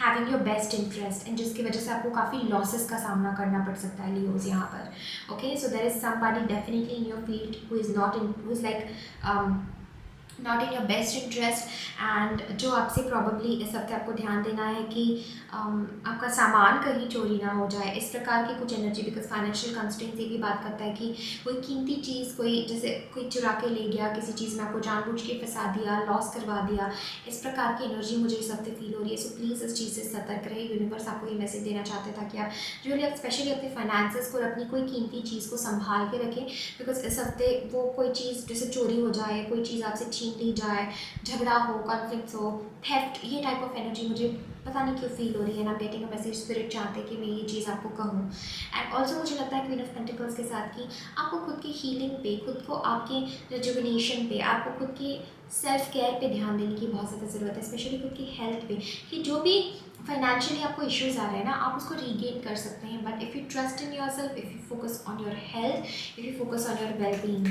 having your best interest, and जिसकी वजह से आपको काफ़ी लॉसेस का सामना करना पड़ सकता है लियोज यहाँ पर। Okay, so there is somebody definitely in your field who is like not in your best interest, and जो आपसे प्रॉबली इस हफ्ते आपको ध्यान देना है कि आपका सामान कहीं चोरी ना हो जाए, इस प्रकार की कुछ एनर्जी। बिकॉज फाइनेंशियल कंस्ट्रेंट ये भी बात करता है कि कोई कीमती चीज़ जैसे कोई चुरा के ले गया, किसी चीज़ में आपको जानबूझ के फंसा दिया, लॉस करवा दिया, इस प्रकार की एनर्जी मुझे इस हफ्ते फील हो रही है। सो प्लीज़ इस चीज़ से सतर्क रहे। यूनिवर्स आपको ये मैसेज देना चाहते था कि आप जो स्पेशली अपने फाइनेंसेस को और अपनी कोई कीमती चीज़ को संभाल के रखें। बिकॉज इस हफ्ते वो कोई चीज़ जैसे चोरी हो जाए, कोई चीज़ आपसे छीन ली जाए, झगड़ा हो, कॉन्फ्लिक्ट्स हो, थेफ्ट, ये टाइप ऑफ एनर्जी मुझे पता नहीं क्यों फील हो रही है। ना गेटिंग अ मैसेज, स्पिरिट चाहते हैं कि मैं ये चीज़ आपको कहूँ। एंड ऑल्सो मुझे लगता है क्वीन ऑफ पेंटिकल्स के साथ कि आपको खुद की हीलिंग पे, खुद को आपके रिजुविनेशन पे, आपको खुद की सेल्फ केयर पे ध्यान देने की बहुत ज़्यादा ज़रूरत है, स्पेशली खुद की हेल्थ पे। कि जो भी फाइनेंशियली आपको इश्यूज़ आ रहे हैं ना, आप उसको रीगेन कर सकते हैं, but if you trust in your self, if you focus on your health, if you focus on your wellbeing.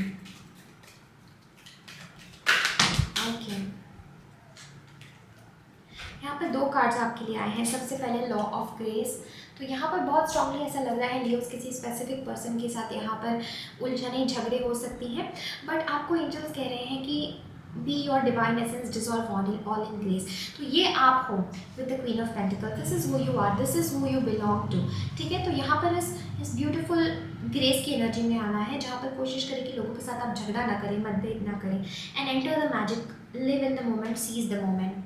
Okay, यहाँ पर 2 कार्ड्स आपके लिए आए हैं। सबसे पहले लॉ ऑफ ग्रेस। तो यहाँ पर बहुत स्ट्रांगली ऐसा लग रहा है लियोस किसी स्पेसिफिक पर्सन के साथ यहाँ पर उलझने झगड़े हो सकती हैं, बट आपको एंजल्स कह रहे हैं कि be your divine essence, dissolve all in grace. तो ये आप हो with the queen of pentacle, this is who you are, this is who you belong to. ठीक है, तो यहाँ पर इस ब्यूटीफुल ग्रेस की एनर्जी में आना है, जहाँ पर कोशिश करें कि लोगों के साथ आप झगड़ा ना करें, मतभेद ना करें, and enter the magic, live in the moment, seize the moment.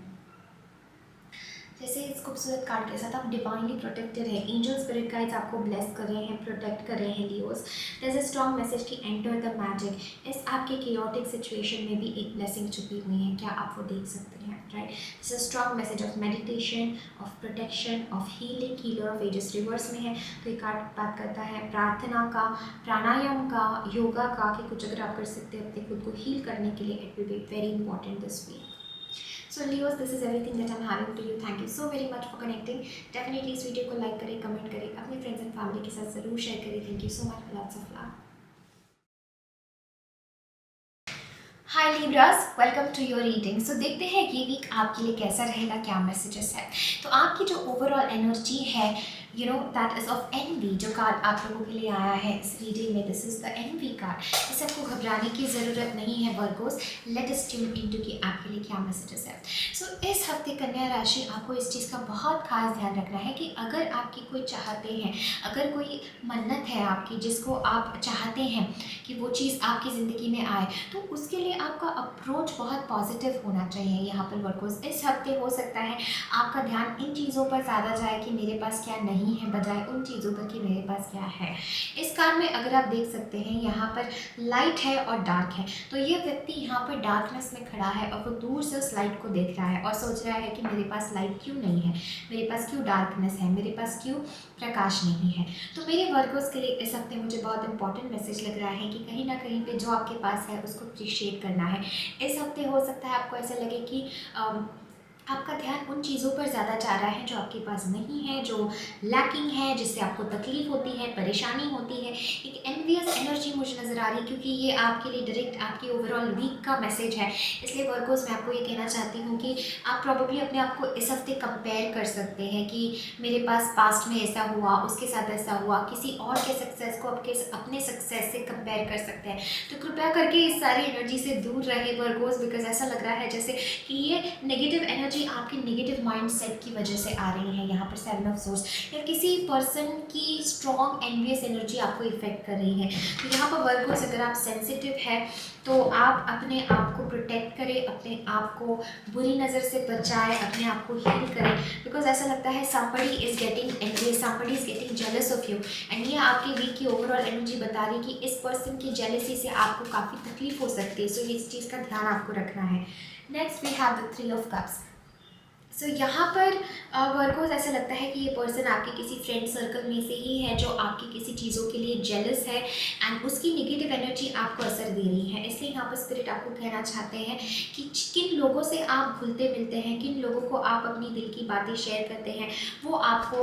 जैसे इस खूबसूरत कार्ड के साथ आप डिवाइनली प्रोटेक्टेड है, एंजल स्पिरिट गाइड्स आपको ब्लेस कर रहे हैं, प्रोटेक्ट कर रहे हैं Leos. There is a strong message कि एंटर द मैजिक। इस आपके केओटिक सिचुएशन में भी एक ब्लेसिंग छुपी हुई है, क्या आप वो देख सकते हैं, right. This is strong message of meditation, of protection, of healing. Healer of ages reverse में है, तो ये कार्ड बात करता है प्रार्थना का, प्राणायाम का, योगा का, कि कुछ अगर आप कर सकते हैं अपने खुद को हील करने के लिए, it will be very important this week. So Leos, this is everything that I'm having to you. Thank you so very much for connecting. Definitely इस वीडियो को लाइक करें, कमेंट करें, अपने फ्रेंड्स एंड फैमिली के साथ ज़रूर शेयर करें। Thank you so much, lots of love. Hi Libras, welcome to your reading. So देखते हैं ये वीक आपके लिए कैसा रहेगा, क्या मैसेजेस है। तो आपकी जो ओवरऑल एनर्जी है, दैट इज ऑफ एनवी। जो कार्ड आप लोगों के लिए आया है इस रीडिंग में, this is the envy card. इसे आपको घबराने की ज़रूरत नहीं है Virgos. Let us tune into कि आपके लिए क्या मैसेजेस है। सो इस हफ्ते कन्या राशि, आपको इस चीज़ का बहुत खास ध्यान रखना है कि अगर आपकी कोई चाहते हैं, अगर कोई मन्नत है आपकी जिसको आप चाहते हैं कि वो चीज़ आपकी ज़िंदगी में आए, तो उसके लिए आपका अप्रोच बहुत पॉजिटिव होना चाहिए। यहाँ पर वर्कोस इस हफ्ते हो सकता है आपका ध्यान इन चीज़ों पर ज़्यादा जाए कि मेरे पास क्या नहीं है, बजाय उन चीज़ों पर कि मेरे पास क्या है। इस कार्ड में अगर आप देख सकते हैं, यहाँ पर लाइट है और डार्क है। तो ये व्यक्ति यहाँ पर डार्कनेस में खड़ा है और वो दूर से उस लाइट को देख रहा है और सोच रहा है कि मेरे पास लाइट क्यों नहीं है, मेरे पास क्यों डार्कनेस है, मेरे पास क्यों प्रकाश नहीं है। तो मेरे वर्कर्स के लिए इस हफ्ते मुझे बहुत इंपॉर्टेंट मैसेज लग रहा है कि कहीं ना कहीं पे जो आपके पास है उसको अप्रिशिएट करना है। इस हफ्ते हो सकता है आपको ऐसा लगे कि आपका ध्यान उन चीज़ों पर ज़्यादा जा रहा है जो आपके पास नहीं है, जो लैकिंग है, जिससे आपको तकलीफ होती है, परेशानी होती है। एक एनवियस एनर्जी मुझे नज़र आ रही है, क्योंकि ये आपके लिए डायरेक्ट आपकी ओवरऑल वीक का मैसेज है। इसलिए वर्कर्स मैं आपको ये कहना चाहती हूँ कि आप प्रॉब्लली अपने आप को इस हफ्ते कंपेयर कर सकते हैं कि मेरे पास पास्ट में ऐसा हुआ, उसके साथ ऐसा हुआ, किसी और के सक्सेस को अपने सक्सेस से कंपेयर कर सकते हैं। तो कृपया करके इस सारी एनर्जी से दूर रहे वर्कर्स, बिकॉज ऐसा लग रहा है जैसे कि ये नेगेटिव एनर्जी आपके नेगेटिव माइंडसेट की वजह से आ रही है। यहाँ पर 7 ऑफ सोर्स या किसी पर्सन की स्ट्रॉन्ग एनवियस एनर्जी आपको इफेक्ट कर रही है। तो यहाँ पर वर्कर्स, अगर आप सेंसिटिव है, तो आप अपने आप को प्रोटेक्ट करें, अपने आप को बुरी नज़र से बचाएं, अपने आप को हील करें, बिकॉज ऐसा लगता है somebody is getting envious, somebody is getting jealous of you, and ये आपके वीक की ओवरऑल एनर्जी बता रही है कि इस पर्सन की जेलसी से आपको काफ़ी तकलीफ हो सकती है। सो इस चीज़ का ध्यान आपको रखना है। Next we have the 3 of cups. So यहाँ पर वर्कोस ऐसा लगता है कि ये पर्सन आपके किसी फ्रेंड सर्कल में से ही है जो आपकी किसी चीज़ों के लिए जेलस है एंड उसकी नेगेटिव एनर्जी आपको असर दे रही है। इसलिए यहाँ पर स्पिरिट आपको कहना चाहते हैं कि किन लोगों से आप घुलते मिलते हैं, किन लोगों को आप अपनी दिल की बातें शेयर करते हैं, वो आपको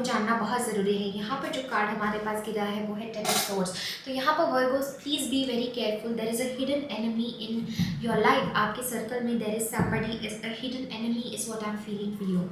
जानना बहुत ज़रूरी है। यहाँ पर जो कार्ड हमारे पास गिरा है वो है 10 ऑफ सोर्ड्स। तो यहाँ पर Virgos please be very careful, there is a hidden enemy in your life. आपके सर्कल में there is somebody is a hidden enemy is what I am feeling for you.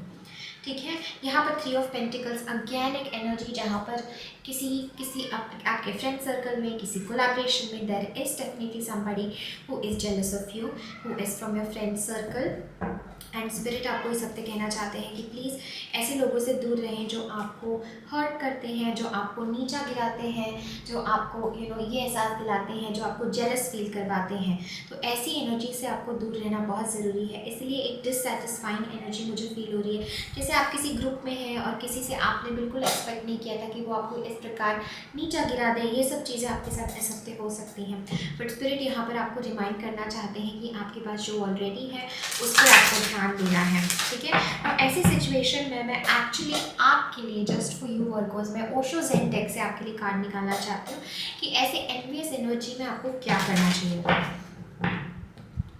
ठीक है, यहाँ पर 3 ऑफ पेंटिकल्स, अगेन एक एनर्जी जहाँ पर किसी आपके फ्रेंड सर्कल में, किसी कोलैबोरेशन में there is definitely somebody who is jealous of you, who is from your friend circle. And spirit आपको इस हफ्ते कहना चाहते हैं कि प्लीज़ ऐसे लोगों से दूर रहें जो आपको हर्ट करते हैं, जो आपको नीचा गिराते हैं, जो आपको ये एहसास दिलाते हैं, जो आपको जेलस फील करवाते हैं। तो ऐसी एनर्जी से आपको दूर रहना बहुत ज़रूरी है। इसलिए एक डिससेटिस्फाइंग एनर्जी मुझे फील हो रही है, जैसे आप किसी ग्रुप में हैं और किसी से आपने बिल्कुल एक्सपेक्ट नहीं किया था कि वो आपको इस प्रकार नीचा गिरा दे। ये सब चीज़ें आपके साथ इस हफ्ते हो सकती हैं, बट स्पिरिट यहाँ पर आपको रिमाइंड करना चाहते हैं कि आपके पास जो ऑलरेडी है उस पर आपको ध्यान देना है। ठीक है, और ऐसी सिचुएशन में मैं एक्चुअली आपके लिए जस्ट फॉर यू वर्कोस मैं ओशो ज़ेन डेक से आपके लिए कार्ड निकालना चाहती हूँ कि ऐसे एनवियस एनर्जी में आपको क्या करना चाहिए,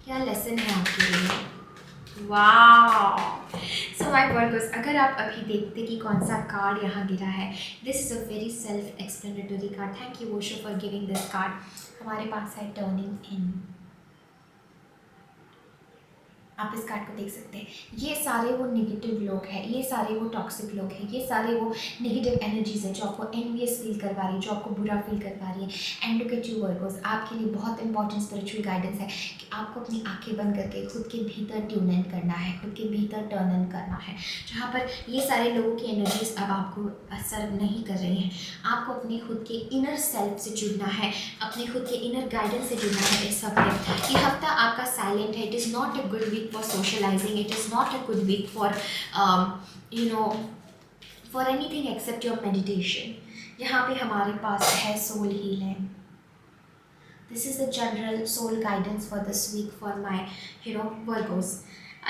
क्या लेसन है आपके लिए। वाह, सो माय वर्कोस, अगर आप अभी देखते कि कौन सा कार्ड यहाँ गिरा है, this is a very self explanatory card. Thank you Osho for giving this card. हमारे पास है टर्निंग इन। आप इस कार्ड को देख सकते हैं, ये सारे वो नेगेटिव लोग हैं, ये सारे वो टॉक्सिक लोग हैं, ये सारे वो नेगेटिव एनर्जीज हैं जो आपको एनवियस फील करवा रही है, जो आपको बुरा फील करवा रही है। एंड लुक एट यू वर्कोस, आपके लिए बहुत इंपॉर्टेंट स्पिरिचुअल गाइडेंस है कि आपको अपनी आंखें बंद करके खुद के भीतर ट्यून इन करना है, खुद के भीतर टर्न इन करना है, जहाँ पर ये सारे लोगों की एनर्जीज अब आपको असर नहीं कर रही हैं। आपको अपने खुद के इनर सेल्फ से जुड़ना है, अपने खुद के इनर गाइडेंस से जुड़ना है। इस हफ्ते ये हफ्ता आपका साइलेंट है। It is not a good week for socializing, it is not a good week for for anything except your meditation. यहाँ पे हमारे पास है soul healing. This is the general soul guidance for this week for my Virgos.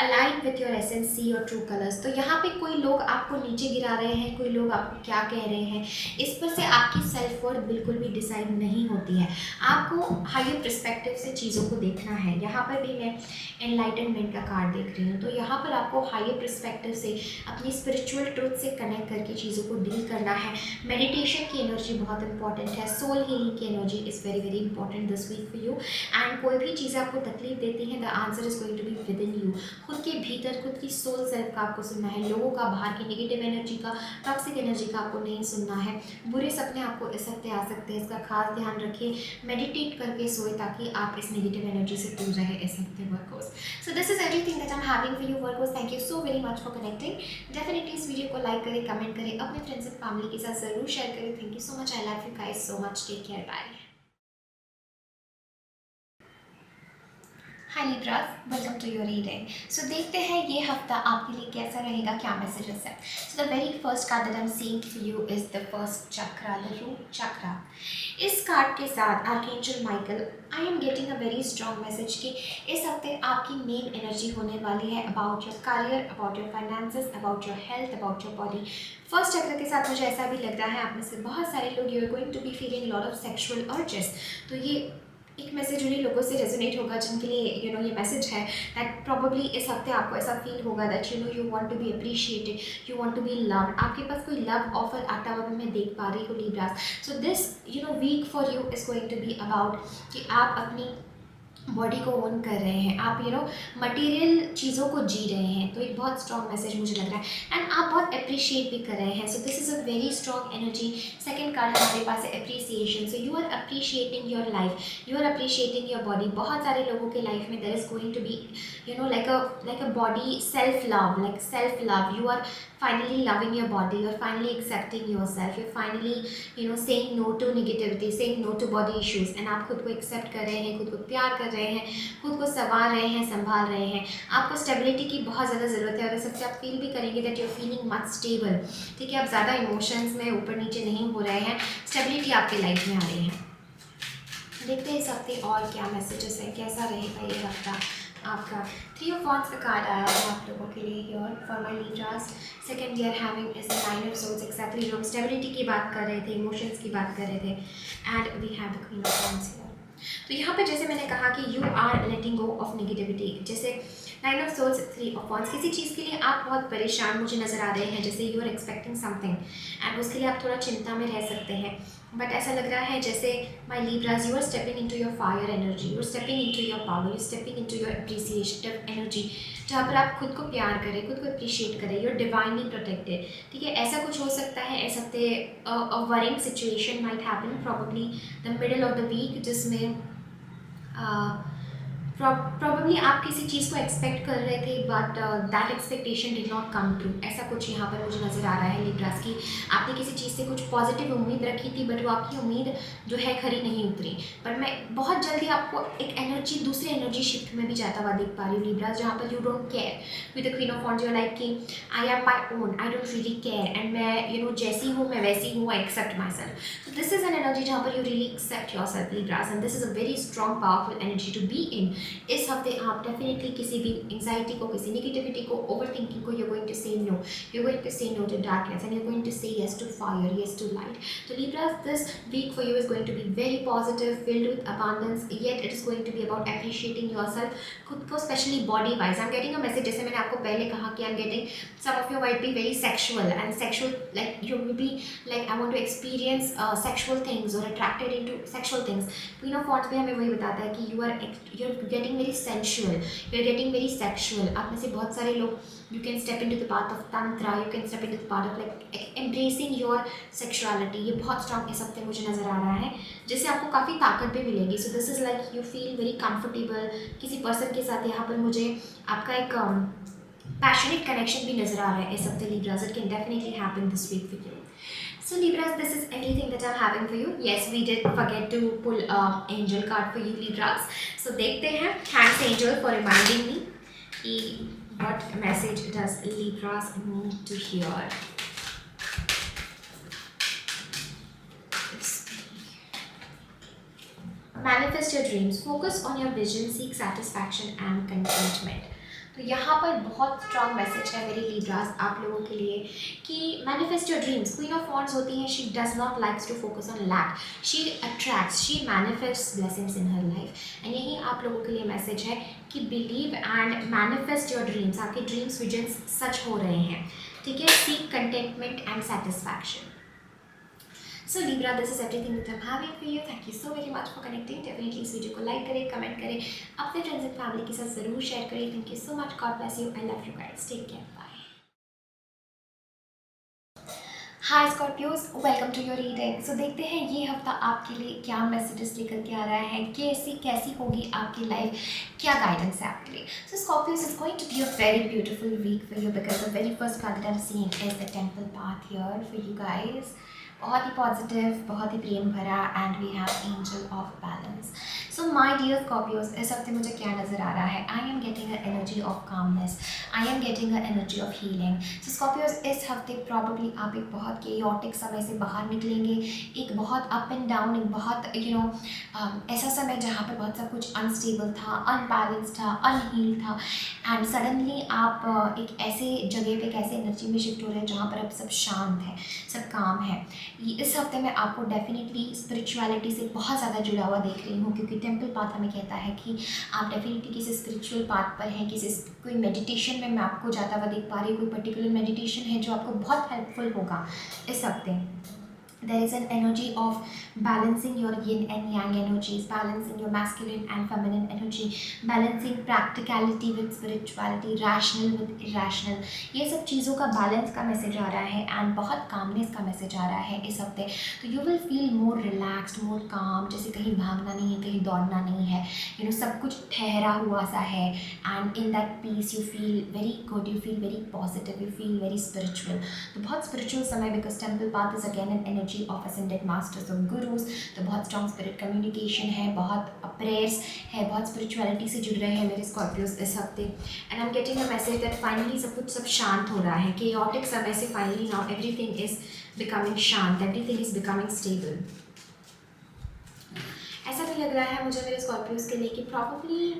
Align with your essence, see your true colours. तो यहाँ पे कोई लोग आपको नीचे गिरा रहे हैं, कोई लोग आपको क्या कह रहे हैं, इस पर से आपकी सेल्फ वर्थ बिल्कुल भी डिसाइड नहीं होती है। आपको हायर पर्सपेक्टिव से चीज़ों को देखना है। यहाँ पर भी मैं एनलाइटनमेंट का कार्ड देख रही हूँ, तो यहाँ पर आपको हायर पर्सपेक्टिव से अपनी स्पिरिचुअल ट्रूथ से कनेक्ट करके चीज़ों को डील करना है। मेडिटेशन की एनर्जी बहुत इंपॉर्टेंट है। सोल हीलिंग की energy is very very important this week for you. And कोई भी चीज़ें आपको तकलीफ देती हैं, the answer is going to be within you. खुद के भीतर, खुद की सोल सेल्फ का आपको सुनना है, लोगों का, बाहर की नेगेटिव एनर्जी का, टॉक्सिक एनर्जी का आपको नहीं सुनना है। बुरे सपने आपको इस हफ्ते आ सकते हैं, इसका खास ध्यान रखिए। मेडिटेट करके सोए ताकि आप इस नेगेटिव एनर्जी से दूर रहे इस हफ्ते Virgos. So this is everything that I am having for you Virgos. Thank you so very much for connecting. Definitely इस वीडियो को लाइक करें, कमेंट करें, अपने फ्रेंड्स एंड फैमिली के साथ ज़रूर शेयर करें। Thank you so much. I love you guys so much. Take care, bye. Hi Libras, welcome to your reading. So देखते हैं ये हफ्ता आपके लिए कैसा रहेगा, क्या मैसेजेस है। So the very first card that I am seeing for you is the first chakra, the root chakra. इस कार्ड के साथ archangel Michael, I am getting a very strong message कि इस हफ्ते आपकी मेन एनर्जी होने वाली है about your career, about your finances, about your health, about your body. First chakra के साथ मुझे ऐसा भी लग रहा है आप में से बहुत सारे लोग you are going to be feeling lot of sexual urges. तो ये एक मैसेज उन्हीं लोगों से रेजोनेट होगा जिनके लिए ये मैसेज है दैट प्रोबेबली इस हफ्ते आपको ऐसा फील होगा that you want to be appreciated, you want to be loved. आपके पास कोई लव ऑफर आता हुआ भी मैं देख पा रही हूँ Libras. So this week for you is going to be about कि आप अपनी बॉडी को ओन कर रहे हैं, आप मटेरियल चीज़ों को जी रहे हैं। तो एक बहुत स्ट्रॉन्ग मैसेज मुझे लग रहा है एंड आप बहुत अप्रिशिएट भी कर रहे हैं। So this is a very strong energy. Second card हमारे पास है appreciation. So you are appreciating your life, you are appreciating your body. बहुत सारे लोगों के लाइफ में there is going to be like a body self love, like self love. You are finally loving your body, you're finally accepting yourself, you're finally saying no to negativity, saying no to body issues, and आप खुद को एक्सेप्ट कर रहे हैं, खुद को प्यार कर रहे हैं, खुद को संवार रहे हैं, संभाल रहे हैं। आपको स्टेबिलिटी की बहुत ज़्यादा ज़रूरत है और इस सबसे आप फील भी करेंगे that you're feeling much stable. ठीक है, आप ज़्यादा इमोशंस में ऊपर नीचे नहीं हो रहे हैं, स्टेबिलिटी आपकी लाइफ में आ रही है। देखते हैं इस हफ्ते और क्या मैसेजेस है, कैसा रहेगा ये हफ्ता आपका। 3 ऑफ वॉन्ड्स का कार्ड आया है आप लोगों के लिए here for my Libras. Second we are having is 9 of swords, exactly जो हम स्टेबिलिटी की बात कर रहे थे, इमोशंस की बात कर रहे थे, and we have the queen of wands here. तो यहाँ पर जैसे मैंने कहा कि you are letting go of negativity, जैसे 9 ऑफ सोर्ड्स 3 ऑफ वॉन्ड्स, किसी चीज़ के लिए आप बहुत परेशान मुझे नज़र आ रहे हैं, जैसे you are expecting something and उसके लिए आप थोड़ा चिंता में रह सकते हैं, बट ऐसा लग रहा है जैसे my Libras you are stepping into your fire energy, you are stepping into your power, you stepping into your appreciative energy, जहाँ पर आप खुद को प्यार करें, खुद को अप्रिशिएट करें, यू आर डिवाइनली प्रोटेक्टेड। ठीक है, ऐसा कुछ हो सकता है इस हफ्ते, a worrying situation might happen probably the middle of the week, जिसमें प्रॉब्ली आप किसी चीज़ को एक्सपेक्ट कर रहे थे but that expectation did not come true, ऐसा कुछ यहाँ पर मुझे नज़र आ रहा है लिब्रास की। आपने किसी चीज़ से कुछ पॉजिटिव उम्मीद रखी थी बट वो आपकी उम्मीद जो है खरी नहीं उतरी, पर मैं बहुत जल्दी आपको एक एनर्जी, दूसरे एनर्जी शिफ्ट में भी जाता हुआ देख पा रही हूँ लिब्रास, जहाँ पर you don't care with the queen of wands, you like कि I am my own, I don't really care and मैं जैसी हूँ मैं वैसी हूँ, I accept myself. So this is an energy जहाँ पर you really accept yourself Libras, and this is a very strong powerful energy to be in. इस हफ्ते आप डेफिनेटली किसी भी एंजाइटी को, किसी नेगेटिविटी को, ओवर थिंकिंग को, you going to say no, you going to say no to darkness and you going to say yes to fire, yes to light. तो Libras, this week for you is going to be very positive, filled with abundance, yet it is going to be about appreciating yourself, खुद को specially body wise. I am getting a message, जैसे मैंने आपको पहले कहा कि I am getting some of you might be very sexual and sexual, like you will be like I want to experience sexual things और attracted into sexual things. Queen of wands भी हमें वही बताता है कि you are getting very sensual, you are getting very sexual. आप में से बहुत सारे लोग, you can step into the path of tantra, you can step into the path of like embracing your sexuality. ये बहुत स्ट्रॉन्ग इस हफ्ते मुझे नज़र आ रहा है, जिससे आपको काफ़ी ताकत भी मिलेगी। सो this is like you feel very comfortable किसी पर्सन के साथ। यहाँ पर मुझे आपका एक पैशनेट कनेक्शन भी नज़र आ रहा है इस हफ्ते Libras, it can definitely happen this week with you. So Libras, this is everything that I'm having for you. Yes, we did forget to pull angel card for you Libras. So देखते हैं, thanks angel for reminding me कि what message does Libras need to hear. Manifest your dreams. Focus on your vision. Seek satisfaction and contentment. तो यहाँ पर बहुत स्ट्रॉन्ग मैसेज है मेरे लीब्रास आप लोगों के लिए कि manifest your dreams. Queen of wands होती हैं, she does not likes to focus on lack, she attracts, she manifests blessings in her life. And यही आप लोगों के लिए मैसेज है कि believe and manifest your dreams. आपके ड्रीम्स विजन्स सच हो रहे हैं, ठीक है। Seek contentment and satisfaction. So Libra, this is everything that I am having for you. Thank you so very much for connecting. Definitely इस वीडियो को लाइक करें, कमेंट करें, अपने फ्रेंड्स एंड फैमिली के साथ ज़रूर शेयर करें। Thank you so much, God bless you, I love you guys, take care, bye. Hi Scorpios, welcome to your reading. So देखते हैं ये हफ्ता आपके लिए क्या मैसेजेस लेकर के आ रहा है, कैसी होगी आपकी लाइफ, क्या गाइडेंस है आपके लिए। So Scorpios, is going to be a very beautiful week for you because the very first card that I am seeing is the temple path here for you guys. बहुत ही पॉजिटिव, बहुत ही प्रेम भरा, and we have angel of balance. So my dear Scorpios, इस हफ्ते मुझे क्या नज़र आ रहा है, I am getting a energy of calmness, I am getting a energy of healing. So Scorpios, इस हफ्ते प्रॉब्ली आप एक बहुत केयोटिक समय से बाहर निकलेंगे, एक बहुत अप एंड डाउन, एक बहुत ऐसा समय जहाँ पर बहुत सब कुछ अनस्टेबल था, अनबैलेंस था, अनहील था, एंड सडनली आप एक ऐसे जगह पे, एक ऐसे एनर्जी में शिफ्ट हो रहे हैं जहाँ पर अब सब शांत है, सब काम है। इस हफ्ते में आपको डेफिनेटली स्पिरिचुअलिटी से बहुत ज़्यादा जुड़ा हुआ देख रही हूँ, क्योंकि टेंपल पाथ हमें कहता है कि आप डेफिनेटली किसी स्पिरिचुअल पाथ पर हैं, कोई मेडिटेशन में मैं आपको जाता हुआ देख पा रही हूँ। कोई पर्टिकुलर मेडिटेशन है जो आपको बहुत हेल्पफुल होगा इस हफ्ते। There is an energy of balancing your yin and yang energies, balancing your masculine and feminine energy, balancing practicality with spirituality, rational with irrational. ये सब चीज़ों का बैलेंस का मैसेज आ रहा है एंड बहुत कामनेस का मैसेज आ रहा है इस हफ्ते. तो you will feel more relaxed, more calm, जैसे कहीं भागना नहीं है, कहीं दौड़ना नहीं है, सब कुछ ठहरा हुआ सा है. And in that peace you feel very good, you feel very positive, you feel very spiritual. तो बहुत स्पिरिचुअल समय, because temple path is again an energy of ascended masters और गुरुज. तो बहुत स्ट्रॉन्ग स्पिरिट कम्युनिकेशन है, बहुत प्रेयर्स है, बहुत स्पिरिचुअलिटी से जुड़ रहे हैं मेरे स्कॉर्पियोज इस हफ्ते. And I am getting a message that finally सब शांत हो रहा है, केओटिक समय से finally now everything is becoming शांत, एवरीथिंग इज बिकमिंग स्टेबल. ऐसा भी लग रहा है मुझे मेरे स्कॉर्पियोज के लिए कि प्रॉब्ली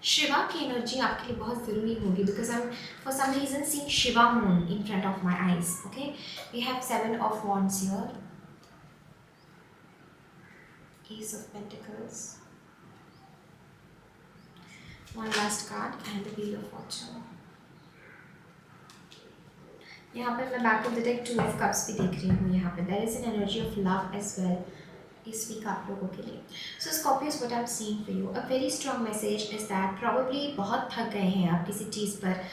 शिवा की एनर्जी आपके लिए बहुत ज़रूरी होगी, because I am for some reason seeing Shiva moon in front of my eyes. Okay, we have 7 of Wands here, Ace of Pentacles, one last card and the Wheel of Fortune. यहाँ पर मैं back of the deck 2 of Cups भी देख रही हूँ. यहाँ पर there is an energy of love as well इस वीक आप लोगों के लिए. So Scorpios, what I am seeing for you, a very strong message is that probably बहुत थक गए हैं आप किसी चीज़ पर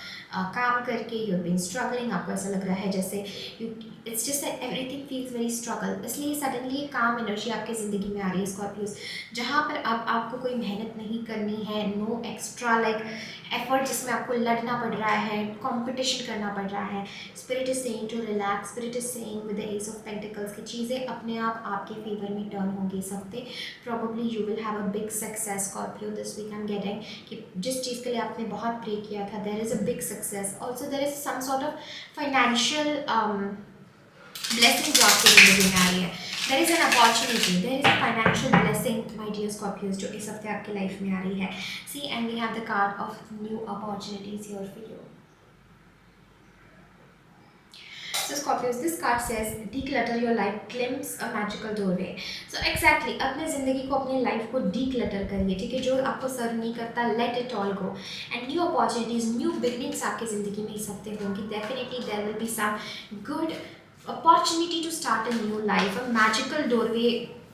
काम करके. यू हैव बीन स्ट्रगलिंग, आपको ऐसा लग रहा है जैसे you it's just that everything feels very struggle. इसलिए सडनली ये काम एनर्जी आपकी ज़िंदगी में आ रही है स्कॉर्पियोज, जहाँ पर अब आपको कोई मेहनत नहीं करनी है, नो एक्स्ट्रा लाइक एफर्ट जिसमें आपको लड़ना पड़ रहा है, कॉम्पिटिशन करना पड़ रहा है. Spirit is saying to relax, spirit is saying with the ace of pentacles की चीज़ें अपने आप आपके फेवर में टर्न होंगी इस हफ्ते. Probably you will have a big success Scorpio this week. I am getting कि जिस चीज़ के लिए आपने बहुत प्रे किया था, there is a big success. Also there is some sort of financial blessing जो आपकी ज़िंदगी में आ रही है. There is an opportunity, there is a financial blessing my dear Scorpios जो इस हफ्ते आपकी लाइफ में आ रही है. See, and we have the card of new opportunities here for you. So Scorpios, this card says declutter your life, glimpse a magical doorway. So exactly, अपने ज़िंदगी को, अपने लाइफ को declutter करिए, ठीक है. जो आपको सर्व नहीं करता, let it all go. And new opportunities, new beginnings आपकी ज़िंदगी में इस हफ्ते होंगी. Definitely there will be some good opportunity to start a new life. A magical doorway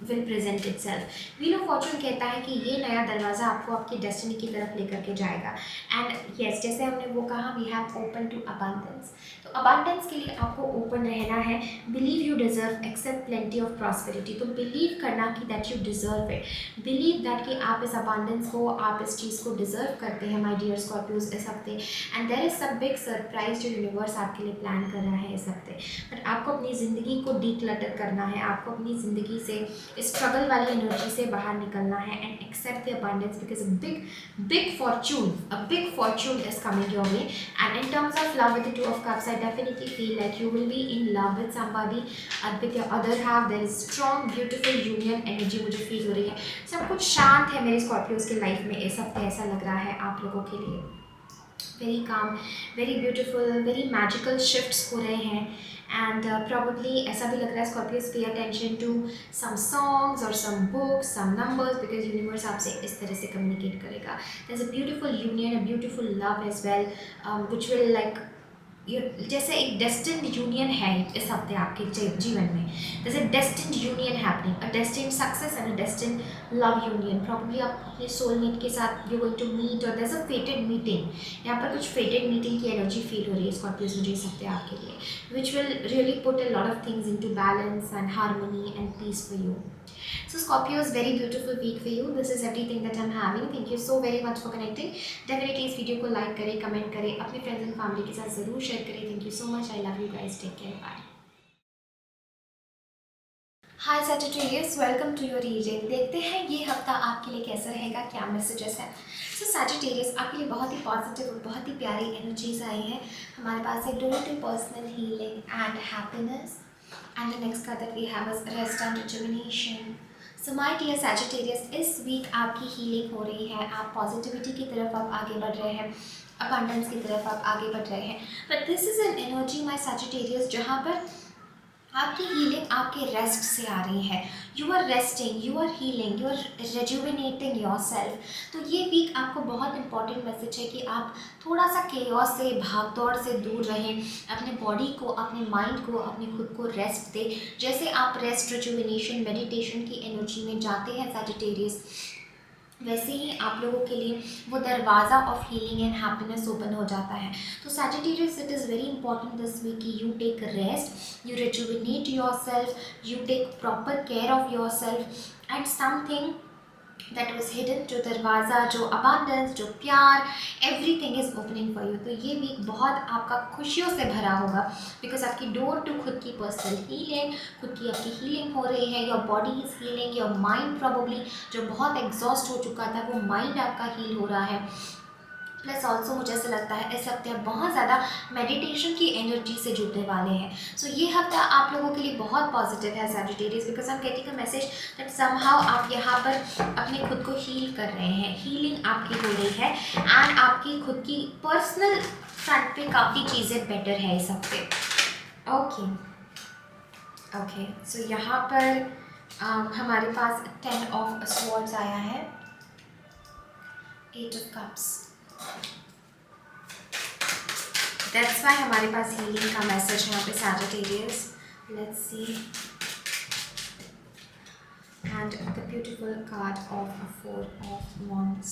will present itself. Wheel of Fortune कहता है कि ये नया दरवाज़ा आपको आपकी डेस्टिनी की तरफ लेकर के जाएगा. एंड यस, जैसे हमने वो कहा, we have open to abundance. तो अबंडेंस के लिए आपको ओपन रहना है. Believe you deserve, accept plenty of prosperity. तो बिलीव करना कि that you deserve it, believe that कि आप इस अबंडेंस को, आप इस चीज़ को डिजर्व करते हैं माय डियर स्कॉर्पियोज इस हफ्ते. And there is some big surprise जो यूनिवर्स आपके लिए प्लान कर रहा है इस हफ्ते. बट आपको अपनी ज़िंदगी को डीक्लटर करना है, आपको अपनी ज़िंदगी से स्ट्रगल वाली एनर्जी से बाहर निकलना है and accept the abundance, because big fortune is coming your way. And in terms of love with the 2 of Cups, I definitely feel like you will be in love with somebody, and with your other half there is strong beautiful union energy मुझे फील हो रही है. सब कुछ शांत है मेरे स्कॉर्पियोज के लाइफ में इस हफ्ते, ऐसा लग रहा है आप लोगों के लिए. Very calm, very beautiful, very magical shifts हो रहे हैं. एंड प्रॉबली ऐसा भी लग रहा है Scorpios, pay attention to some songs और some books, some numbers, because universe आपसे इस तरह से कम्युनिकेट करेगा. There is a beautiful union, a beautiful love as well, which will like जैसे एक डेस्टिन्ड यूनियन है इस हफ्ते आपके जीवन में. जैसे destined union happening, a destined success and a destined love union. Probably आप अपने सोलमेट के साथ यू गोइंग टू मीट, और there is a fated meeting. यहाँ पर कुछ फेटेड मीटिंग की एनर्जी फील हो रही है स्कॉर्पियोज मुझे इस हफ्ते आपके लिए, which will really put a lot of things into balance and harmony and peace for you. So Scorpios, very beautiful week for you. This is everything that I'm having. Thank you so very much for connecting. Definitely इस वीडियो को लाइक करें, कमेंट करें, अपने फ्रेंड्स एंड फैमिली के साथ ज़रूर शेयर करें. Thank you so much. I love you guys. Take care. Bye. Hi Sagittarius, welcome to your reading. देखते हैं ये हफ्ता आपके लिए कैसा रहेगा, क्या मैसेजेस हैं. So Sagittarius, आपके लिए बहुत ही पॉजिटिव और बहुत ही प्यारी एनर्जीज आई हैं. हमारे पास है door to personal healing and happiness. And the next card that we have is rest and rejuvenation. So my dear Sagittarius, इस वीक आपकी हीलिंग हो रही है. आप पॉजिटिविटी की तरफ आप आगे बढ़ रहे हैं, अबंडेंस की तरफ आप आगे बढ़ रहे हैं. But this is an energy my Sagittarius जहाँ पर आपकी हीलिंग आपके रेस्ट से आ रही है। You are resting, you are healing, you are rejuvenating yourself. तो ये वीक आपको बहुत इंपॉर्टेंट मैसेज है कि आप थोड़ा सा केओस से, भाग दौड़ से दूर रहें। अपने बॉडी को, अपने माइंड को, अपने खुद को रेस्ट दें। जैसे आप रेस्ट, रेजुविनेशन, मेडिटेशन की एनर्जी में जाते हैं सैजिटेरियस, वैसे ही आप लोगों के लिए वो दरवाज़ा of healing and happiness open हो जाता है। तो Sagittarius, it is very important this week कि you take rest, you rejuvenate your self, you take proper care of yourself and something that was hidden, जो दरवाज़ा, जो अबांडेंस, जो प्यार, everything is opening for you. तो ये वीक बहुत आपका खुशियों से भरा होगा, बिकॉज आपकी डोर टू खुद की पर्सनल हीलिंग, खुद की आपकी हीलिंग हो रही है। Your body is healing, your mind probably जो बहुत एग्जॉस्ट हो चुका था, वो माइंड आपका हील हो रहा है। प्लस ऑल्सो मुझे ऐसा लगता है इस हफ्ते आप बहुत ज़्यादा मेडिटेशन की एनर्जी से जुड़ने वाले हैं। सो ये हफ्ता आप लोगों के लिए बहुत पॉजिटिव है Sagittarius, because I am getting a message that somehow आप यहाँ पर अपने खुद को हील कर रहे हैं। हीलिंग आपकी हो रही है एंड आपकी खुद की पर्सनल फ्रंट पे काफ़ी चीज़ें बेटर है इस हफ्ते। ओके, सो यहाँ पर हमारे पास 10 ऑफ स्वॉर्ड्स आया है, 8 ऑफ कप्स। दैट्स वाई हमारे पास हीलिंग का मैसेज है यहाँ पे Sagittarius. Let's see, and the beautiful card of 4 of wands।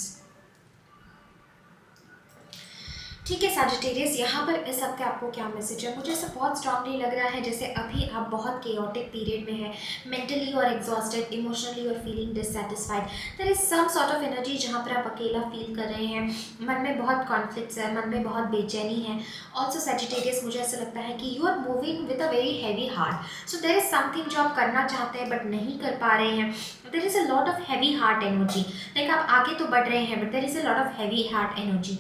ठीक है सैजिटेरियस, यहाँ पर इस हफ्ते आपको क्या मैसेज है? मुझे ऐसा बहुत स्ट्रांगली लग रहा है जैसे अभी आप बहुत केओटिक पीरियड में हैं, मेंटली और एग्जॉस्टेड, इमोशनली और feeling dissatisfied. There is some sort of energy जहाँ पर आप अकेला फील कर रहे हैं, मन में बहुत कॉन्फ्लिक्ट्स है, मन में बहुत बेचैनी है। ऑल्सो सैजिटेरियस, मुझे ऐसा लगता है कि you are moving with a very heavy heart. So there is something जो आप करना चाहते हैं बट नहीं कर पा रहे हैं। There is a lot of heavy heart energy, like आप आगे तो बढ़ रहे हैं but there is a lot of heavy heart energy.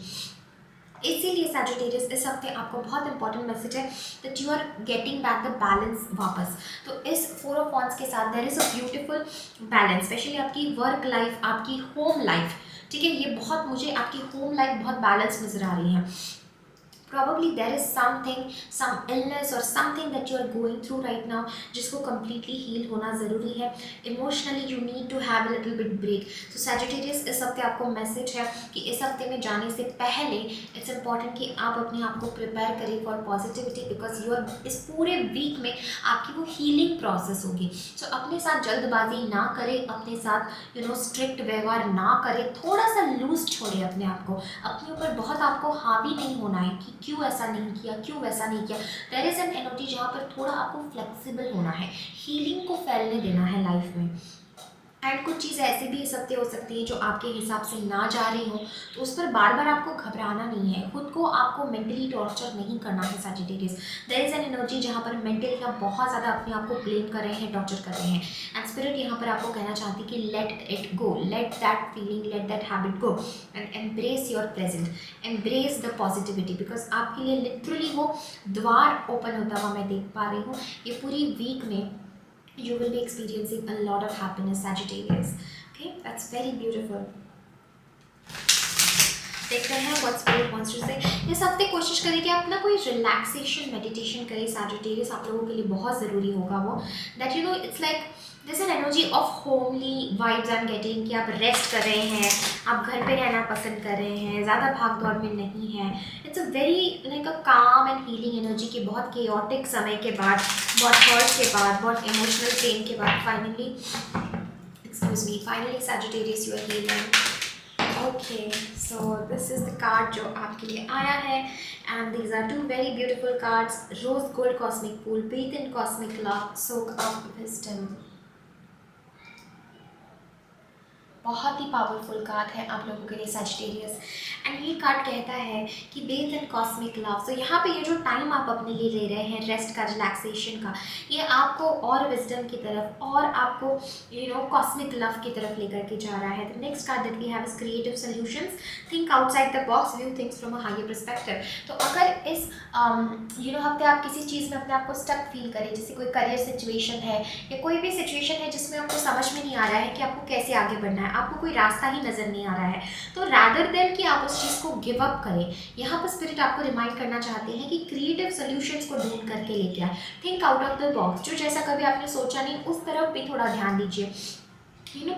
इसीलिए सैजिटेरियस इस हफ्ते आपको बहुत इंपॉर्टेंट मैसेज है that you are getting back the balance वापस। तो इस 4 ऑफ wands के साथ there is a beautiful balance, specially आपकी वर्क लाइफ, आपकी होम लाइफ। ठीक है, ये बहुत, मुझे आपकी होम लाइफ बहुत बैलेंस नजर आ रही है। probably there is something, some illness or something that you are going through right now जिसको completely heal होना ज़रूरी है। emotionally you need to have a little bit break। so Sagittarius, इस हफ्ते आपको मैसेज है कि इस हफ्ते में जाने से पहले इट्स important कि आप अपने आप को प्रिपेयर करें for positivity, because you are, इस पूरे वीक में आपकी वो हीलिंग प्रोसेस होगी। so अपने साथ जल्दबाजी ना करें, अपने साथ स्ट्रिक्ट व्यवहार ना करें, थोड़ा सा लूज छोड़े अपने आप को, अपने ऊपर बहुत आपको हावी नहीं होना है कि क्यों ऐसा नहीं किया, क्यों वैसा नहीं किया। देयर इज एन एनर्जी जहाँ पर थोड़ा आपको फ्लेक्सिबल होना है, हीलिंग को फैलने देना है लाइफ में। एंड कुछ चीज़ ऐसी भी इस हफ्ते हो सकती है जो आपके हिसाब से ना जा रही हो, तो उस पर बार बार आपको घबराना नहीं है, खुद को आपको मेंटली टॉर्चर नहीं करना है Sagittarius. There is an energy जहाँ पर मेंटली आप बहुत ज़्यादा अपने आप को ब्लेम कर रहे हैं, टॉर्चर कर रहे हैं। एंड स्पिरिट यहाँ पर आपको कहना चाहती है कि let it go, let that feeling, let that habit go and embrace your present, embrace the positivity, because आपके लिए लिटरली वो द्वार ओपन होता हुआ मैं देख पा रही हूँ। ये पूरी वीक में you will be experiencing a lot of happiness, Sagittarius. Okay, that's very beautiful. देखते हैं what spirit wants to say। इस हफ्ते कोशिश करें कि आप ना कोई रिलैक्सेशन मेडिटेशन करें सैजिटेरियस, आप लोगों के लिए बहुत ज़रूरी होगा वो। That it's like this an energy of homely vibes I am getting, कि आप रेस्ट कर रहे हैं, आप घर पे रहना पसंद कर रहे हैं, ज़्यादा भाग दौड़ में नहीं है। इट्स अ वेरी लाइक अ काम एंड हीलिंग एनर्जी की बहुत केओटिक समय के बाद, बहुत हर्ट के बाद, बहुत इमोशनल पेन के बाद finally Sagittarius you are healing. Okay, so this is the card जो आपके लिए आया है and these are 2 very beautiful cards. Rose gold cosmic pool, breathe in cosmic love, soak up wisdom. बहुत ही पावरफुल कार्ड है आप लोगों के लिए सैजिटेरियस। एंड ये कार्ड कहता है कि बेथ एंड कॉस्मिक लव। सो यहाँ पे ये जो टाइम आप अपने लिए ले रहे हैं रेस्ट का, रिलैक्सेशन का, ये आपको और विजडम की तरफ और आपको कॉस्मिक लव की तरफ लेकर के जा रहा है। The next card that we have is creative solutions, think outside the box, view things from a higher perspective. तो अगर इस हफ्ते आप किसी चीज़ में अपने आप को स्टक फील करें, जैसे कोई करियर सिचुएशन है या कोई भी सिचुएशन है जिसमें आपको समझ में नहीं आ रहा है कि आपको कैसे आगे बढ़ना है, आपको कोई रास्ता ही नज़र नहीं आ रहा है, तो रैदर देन कि आप उस चीज़ को गिव अप करें, यहाँ पर स्पिरिट आपको रिमाइंड करना चाहते हैं कि क्रिएटिव सोल्यूशंस को ढूंढ करके लेके आए, think out of the box. जो जैसा कभी आपने सोचा नहीं उस तरफ भी थोड़ा ध्यान दीजिए।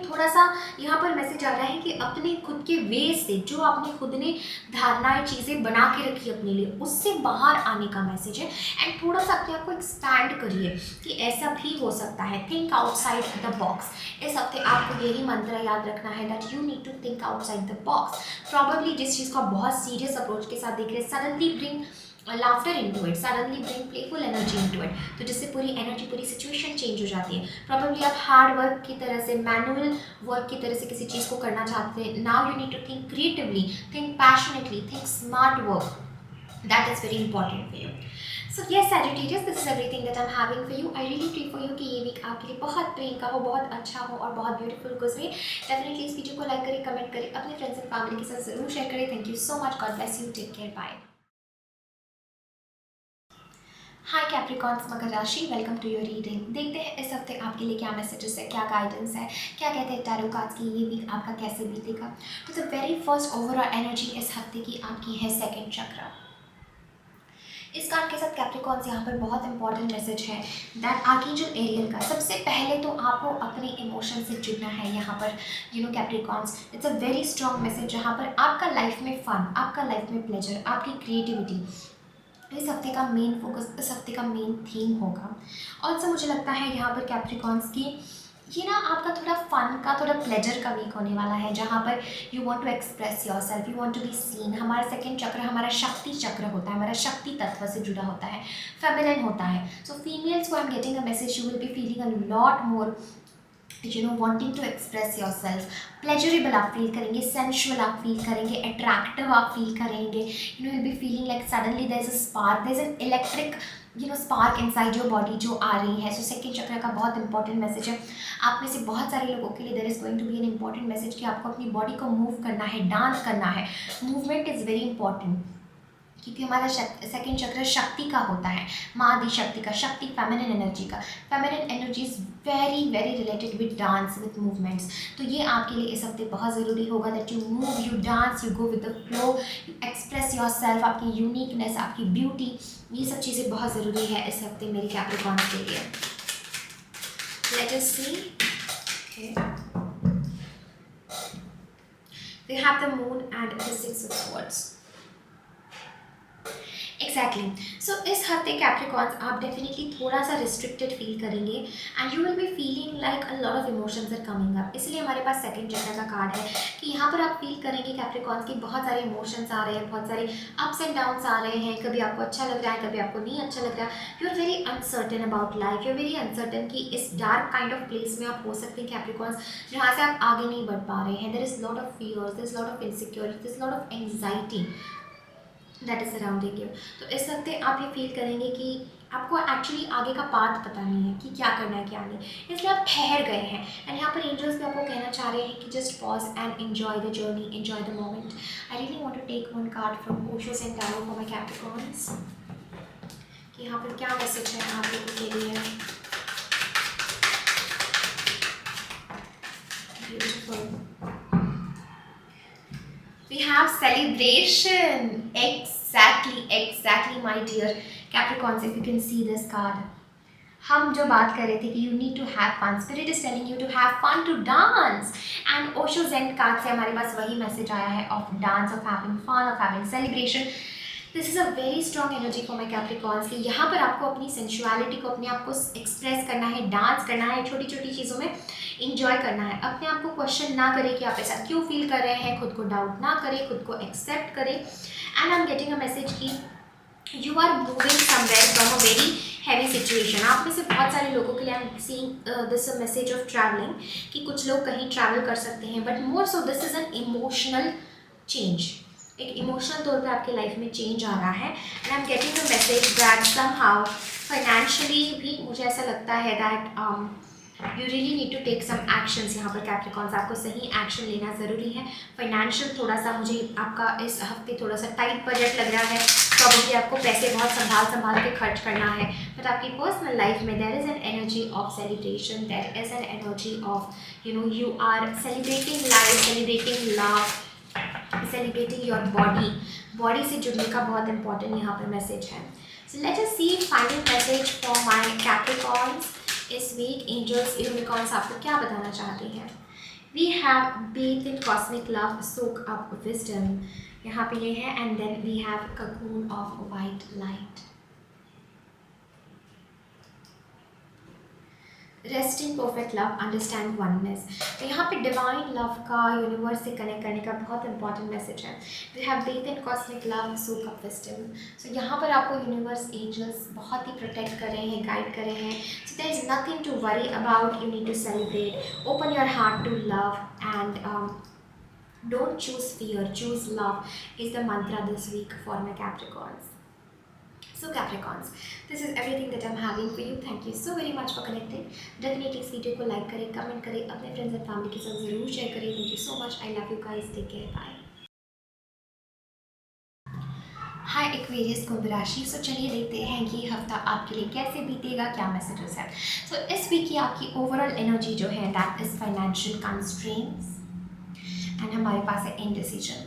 थोड़ा सा यहाँ पर मैसेज आ रहा है कि अपने खुद के वे से, जो आपने खुद ने धारणाएं चीज़ें बना के रखी अपने लिए, उससे बाहर आने का मैसेज है। एंड थोड़ा सा अपने आप को एक्सपैंड करिए कि ऐसा भी हो सकता है, थिंक आउटसाइड द बॉक्स। इस हफ्ते आपको यही मंत्र याद रखना है that you need to think outside the box. Probably जिस चीज़ को आप बहुत सीरियस अप्रोच के साथ देख रहे हैं, suddenly bring laughter into it, suddenly bring playful energy into it, तो जिससे पूरी एनर्जी, पूरी सिचुएशन चेंज हो जाती है। प्रॉबेबली आप हार्ड वर्क की तरह से, मैनुअल वर्क की तरह से किसी चीज़ को करना चाहते हैं, now you need to think creatively, think passionately, think smart work, that is very important for you. So yes Sagittarius, this is everything that I am having for you. I really pray for you कि ये वीक आपके लिए बहुत प्रेम का हो, बहुत अच्छा हो और बहुत ब्यूटीफुल गुजरे। डेफिनेटली इस वीडियो को लाइक करें, कमेंट करें, अपने फ्रेंड्स एंड फैमिली के साथ जरूर शेयर करें। Thank you so much, God bless you, take care, bye. Hi Capricorns, मकर राशि, वेलकम टू योर रीडिंग। देखते हैं इस हफ्ते आपके लिए क्या मैसेजेस है, क्या गाइडेंस है, क्या कहते हैं टैरो कार्ड्स की, ये वीक आपका कैसे बीतेगा। तो the very first overall energy इस हफ्ते की आपकी है सेकंड चक्र। इस कार्ड के साथ कैप्रिकॉन्स यहाँ पर बहुत इंपॉर्टेंट मैसेज है दैट आर्कएंजल एरियल का। सबसे पहले तो आपको अपने इमोशन से जुड़ना है यहाँ पर, Capricorns, it's a very strong message जहाँ पर आपका लाइफ में फन, आपका लाइफ में प्लेजर, आपकी क्रिएटिविटी इस हफ्ते का मेन फोकस, इस हफ्ते का मेन थीम होगा। और से मुझे लगता है यहाँ पर कैप्रिकॉन्स की ये आपका थोड़ा फन का, थोड़ा प्लेजर का वीक होने वाला है, जहाँ पर you want to express your self, you want to be seen. हमारा सेकंड चक्र हमारा शक्ति चक्र होता है, हमारा शक्ति तत्व से जुड़ा होता है, फेमिनिन होता है। सो फीमेल्स को आई am getting a message, you will be feeling a lot more wanting to express yourself, pleasurable आप फील करेंगे, sensual आप फील करेंगे, attractive आप फील करेंगे, you'll be feeling like suddenly there's a spark, there's an electric spark inside your body जो आ रही है। सो सेकंड चक्र का बहुत इंपॉर्टेंट मैसेज है। आप में से बहुत सारे लोगों के लिए there is going to be an important message कि आपको अपनी बॉडी को मूव करना है, डांस करना है। मूवमेंट इज़ वेरी इंपॉर्टेंट क्योंकि हमारा सेकंड चक्र शक्ति का होता है, माँ आदि शक्ति का, शक्ति फेमिनिन एनर्जी का। Feminine energy is very very related with dance, with movements. तो ये आपके लिए इस हफ्ते बहुत ज़रूरी होगा that you move, you dance, you go with the flow, you express your self, आपकी यूनिकनेस, आपकी ब्यूटी, ये सब चीज़ें बहुत ज़रूरी है इस हफ्ते मेरी कैप्रिकॉर्न्स के लिए। Let us see, we have the moon and the six of swords. Exactly. So इस हफ्ते कैप्रिकॉर्न्स आप डेफिनेटली थोड़ा सा रिस्ट्रिक्टेड फील करेंगे and you will be feeling like a lot of emotions are coming up. इसलिए हमारे पास सेकंड चक्र का कार्ड है कि यहाँ पर आप फील करेंगे कैप्रिकॉर्न्स की बहुत सारे इमोशंस आ रहे हैं, बहुत सारे अप्स एंड डाउन्स आ रहे हैं। कभी आपको अच्छा लग रहा है, कभी आपको नहीं अच्छा लग रहा है। You are very uncertain about life, you are very uncertain कि इस डार्क काइंड ऑफ प्लेस में आप हो सकते हैं कैप्रिकॉर्न्स, जहाँ से आप आगे नहीं बढ़ पा रहे हैं। There is lot of fears, there is lot of insecurity, there is lot of anxiety that is surrounding you. तो इस हफ्ते आप ये फील करेंगे कि आपको एक्चुअली आगे का पाथ पता नहीं है कि क्या करना है क्या नहीं, इसलिए आप ठहर गए हैं। एंड यहाँ पर एंजल्स भी आपको कहना चाह रहे हैं कि just pause and enjoy the journey, enjoy the moment. I really want to take one card from Osho and tarot for my Capricorns कि यहाँ पर क्या मैसेज है आप लोगों के लिए। Beautiful, we have celebration. Exactly my dear Capricorns, if you can see this card, हम जो बात कर रहे थे कि you need to have fun, spirit is telling you to have fun, to dance, and Osho Zen card से हमारे पास वही मैसेज आया है of dance, of having fun, of having celebration. This is a very strong energy for my Capricorns कि यहाँ पर आपको अपनी सेंशुअलिटी को, अपने आप को एक्सप्रेस करना है, डांस करना है, छोटी छोटी चीज़ों में इंजॉय करना है। अपने आप को क्वेश्चन ना करें कि आप ऐसा क्यों फील कर रहे हैं, खुद को डाउट ना करें, खुद को एक्सेप्ट करें। And I am getting a message कि you are moving somewhere from a very heavy situation. आप में से बहुत सारे लोगों के लिए I am seeing this message of travelling कि कुछ लोग कहीं ट्रैवल कर सकते हैं, but more so this is an emotional change. एक इमोशनल तौर पे आपके लाइफ में चेंज आ रहा है। And I am getting a message that somehow financially भी मुझे ऐसा लगता है that you really need to take some actions. यहाँ पर कैप्रिकॉर्न्स आपको सही एक्शन लेना ज़रूरी है। फाइनेंशियल थोड़ा सा मुझे आपका इस हफ्ते थोड़ा सा टाइट बजट लग रहा है, प्रॉब्लली आपको पैसे बहुत संभाल के खर्च करना है, बट आपकी पर्सनल लाइफ में there is an energy of celebration, there is an energy of you are celebrating life, celebrating love, celebrating your body से जुड़ने का बहुत इंपॉर्टेंट यहाँ पर मैसेज है. So let us see final message for my Capricorns इस वीक. एंजल्स यूनिकॉर्न्स आपको क्या बताना चाहते हैं? We have bathed in cosmic love, soak up wisdom. यहाँ पे ये है, and then we have cocoon of white light. Rest in perfect love, understand oneness. तो यहाँ पे डिवाइन लव का यूनिवर्स से कनेक्ट करने का बहुत इंपॉर्टेंट मैसेज है. We have bathe in cosmic love, soak up wisdom. So यहाँ पर आपको यूनिवर्स एंजल्स बहुत ही प्रोटेक्ट कर रहे हैं, गाइड कर रहे हैं. So there is nothing to worry about. You need to celebrate, open your heart to love and don't choose fear, choose love is the mantra this week for my Capricorns. So Capricorns, this is everything that I'm having for you. Thank you so very much for connecting. Definitely इस वीडियो को लाइक करें, कमेंट करें, अपने फ्रेंड्स एंड फैमिली के साथ ज़रूर शेयर करें. Thank you so much. I love you guys. Take care. Bye. Hi Aquarius कुंभ राशि. सो चलिए देखते हैं कि हफ्ता आपके लिए कैसे बीतेगा, क्या मैसेजेस हैं. सो इस वीक की आपकी ओवरऑल एनर्जी जो है that is financial constraints and हमारे पास है इनडिसीजन.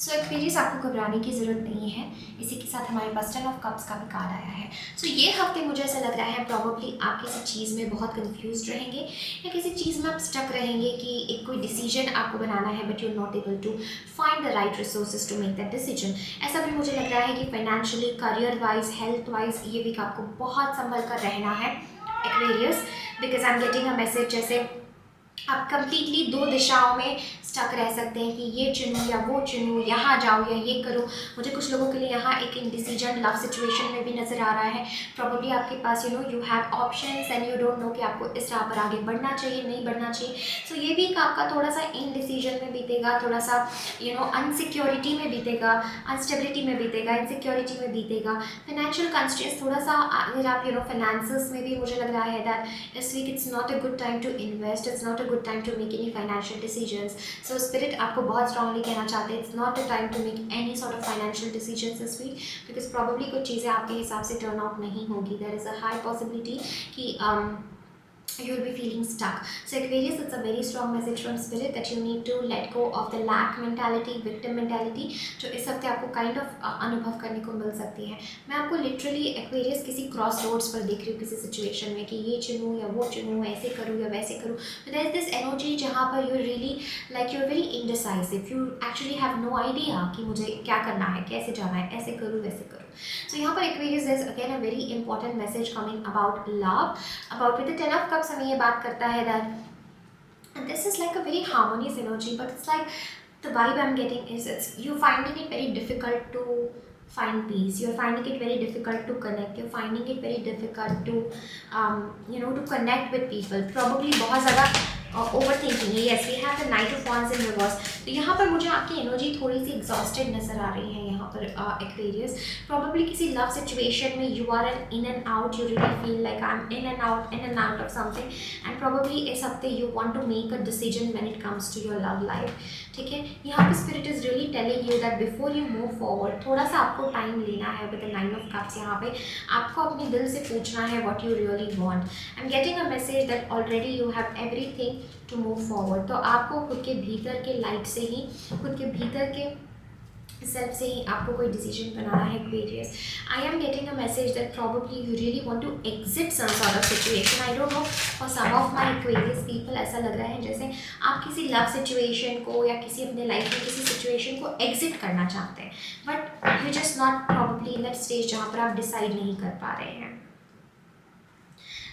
सो एक्वेरियस आपको घबराने की ज़रूरत नहीं है. इसी के साथ हमारे पास 10 ऑफ कप्स का भी कार्ड आया है. सो ये हफ्ते मुझे ऐसा लग रहा है प्रॉबेबली आप किसी चीज़ में बहुत कंफ्यूज रहेंगे या किसी चीज़ में आप स्टक रहेंगे कि एक कोई डिसीजन आपको बनाना है but you are not able to find the right resources to make that decision. ऐसा भी मुझे लग रहा है कि financially, career wise, health wise ये वीक आपको बहुत संभल कर रहना है Aquarius. Because I am getting a message जैसे आप कंप्लीटली दो दिशाओं में स्टक रह सकते हैं कि ये चुनूँ या वो चुनूँ, यहाँ जाऊँ या ये करूँ. मुझे कुछ लोगों के लिए यहाँ एक इंडिसीजन लव सिचुएशन में भी नज़र आ रहा है. प्रॉब्लली आपके पास you have options and you don't know कि आपको इस राह पर आगे बढ़ना चाहिए, नहीं बढ़ना चाहिए. सो ये वीक आपका थोड़ा सा इनडिसीजन में बीतेगा, थोड़ा सा अनसिक्योरिटी में बीतेगा, अनस्टेबिलिटी में बीतेगा, इनसिक्योरिटी में बीतेगा. फाइनेंशियल कंस्ट्रेंट्स थोड़ा सा अगर आप फाइनेंसेस में भी मुझे लग रहा है दैट इस week it's not a good time to invest, it's not good time to make any financial decisions. So spirit आपको बहुत strongly कहना चाहते हैं it's not a time to make any sort of financial decisions this week because probably कुछ चीज़ें आपके हिसाब से turn out नहीं होगी. There is a high possibility कि you will be feeling stuck. So Aquarius, it's a very strong message from spirit that you need to let go of the lack mentality, victim mentality जो इस हफ्ते आपको kind of अनुभव करने को मिल सकती है. मैं आपको literally Aquarius किसी क्रॉस रोड्स पर देख रही हूँ किसी सिचुएशन में कि ये चुनूँ या वो चुनूँ, ऐसे करूँ या वैसे करूँ. So there is this energy जहाँ पर you're really like you're very indecisive. You actually have no idea कि मुझे क्या करना है, कैसे जाना है, ऐसे करूँ वैसे करूँ. So यहाँ पर Aquarius there is again a very important message coming about love, about with the 10 of cups हमें ये बात करता है that this is like a very harmonious energy but it's like the vibe I'm getting is it's you finding it very difficult to find peace, you're finding it very difficult to connect, you're finding it very difficult to to connect with people. Probably बहुत ज़्यादा over thinking. Yes we have the knight of wands in reverse. तो यहाँ पर मुझे आपकी एनर्जी थोड़ी सी एग्जॉस्टेड नज़र आ रही है यहाँ पर एक्वेरियस. प्रॉब्लली किसी लव सिचुएशन में you are in and out, you really feel like I am in and out of something and probably इस हफ्ते you want to make a decision when it comes to your love life. ठीक है, यहाँ पे spirit is really telling you that before you move forward थोड़ा सा आपको टाइम लेना है. विद द 9 ऑफ कप्स यहाँ पे आपको अपने दिल से पूछना है what you really want. I am getting a message that already you have everything to move forward. तो आपको खुद के भीतर के लाइट से ही, खुद के भीतर के सेल्फ से ही आपको कोई डिसीजन बनाना है Aquarius. I am getting a message that probably you really want to exit some sort of situation. I don't know for some of my Aquarius people ऐसा लग रहा है जैसे आप किसी लव सिचुएशन को या किसी अपने लाइफ में किसी सिचुएशन को एग्जिट करना चाहते हैं but you just not probably in that stage जहाँ पर आप डिसाइड नहीं कर पा रहे हैं.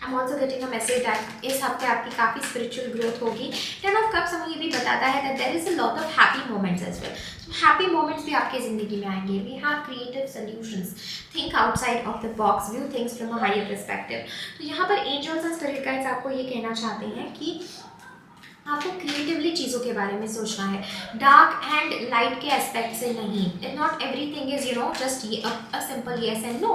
आई am also getting a message that इस हफ्ते आपकी काफ़ी स्पिरिचुअल ग्रोथ होगी. 10 ऑफ कप्स हमें ये भी बताता है that there is a lot of happy moments as well. तो हैप्पी मोमेंट्स भी आपके ज़िंदगी में आएंगे. We have creative solutions, think outside of the box, view things from a higher perspective. तो यहाँ पर एंजल्स एंड स्पिरिट गाइड्स आपको ये कहना चाहते हैं कि आपको क्रिएटिवली चीज़ें चीज़ों के बारे में सोचना है, डार्क एंड लाइट के एस्पेक्ट से नहीं। Not everything is just a simple yes and no.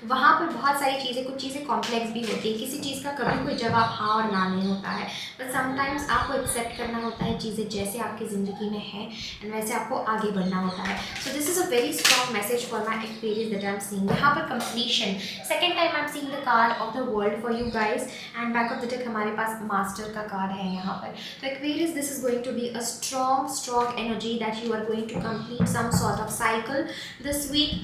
वहाँ पर बहुत सारी चीज़ें, कुछ चीज़ें कॉम्प्लेक्स भी होती है, किसी चीज़ का कभी कोई जवाब हाँ और ना नहीं होता है, बट समटाइम्स आपको एक्सेप्ट करना होता है चीज़ें जैसे आपकी ज़िंदगी में है एंड वैसे आपको आगे बढ़ना होता है। So this is a very strong message for my experience that I am seeing. यहाँ पर completion, second time I am seeing the card of the world for you guys and back of the deck हमारे पास मास्टर का कार्ड है यहाँ पर। तो Aquarius, this is going to be a strong energy that you are going to complete some sort of cycle this week,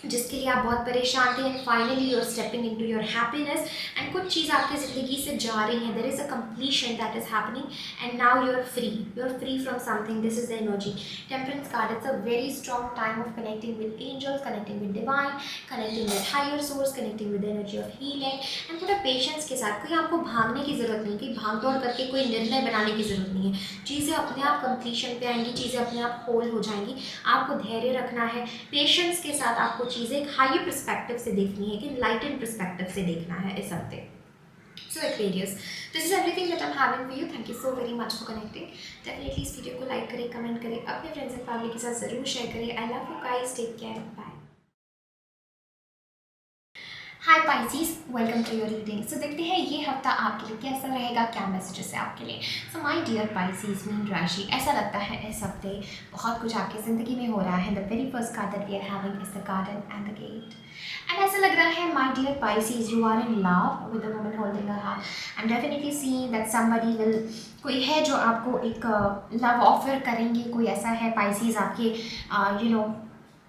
जिसके लिए आप बहुत परेशान थे and finally you are stepping into your happiness and कुछ चीज़ आपकी ज़िंदगी से जा रही है, there is a completion that is happening and now you are free from something. This is the energy. Temperance card, it's a very strong time of connecting with angels, connecting with divine, connecting with higher source, connecting with energy of healing and थोड़ा पेशेंस के साथ। कोई आपको भागने की ज़रूरत नहीं, कोई भाग दौड़ करके कोई निर्णय बनाने की ज़रूरत नहीं है। चीज़ें अपने आप कंप्लीशन पे आएंगी, चीज़ें अपने आप होल हो जाएंगी। आपको धैर्य रखना है, पेशेंस के साथ आपको चीज़ें एक हाई पर्सपेक्टिव से देखनी है, कि लाइटेड पर्सपेक्टिव से देखना है इस हफ्ते। So Aquarius, this is everything that I am having for you. Thank you so very much for connecting. Definitely इस वीडियो को लाइक करें, कमेंट करें, अपने फ्रेंड्स एंड फैमिली के साथ ज़रूर शेयर करें। I love you guys, take care, bye. Hi Pisces, welcome to your reading. So देखते हैं ये हफ्ता आपके लिए कैसा रहेगा, क्या मैसेजेस है आपके लिए। सो माय डियर पाइसीज, मीन राशि, ऐसा लगता है इस हफ्ते बहुत कुछ आपकी ज़िंदगी में हो रहा है। The very first card that we are having is the garden and the gate and ऐसा लग रहा है my dear Pisces, you are in love with the woman holding a heart. I am definitely seeing that somebody will, कोई है जो आपको एक लव ऑफर करेंगे। कोई ऐसा है पाइसीज आपके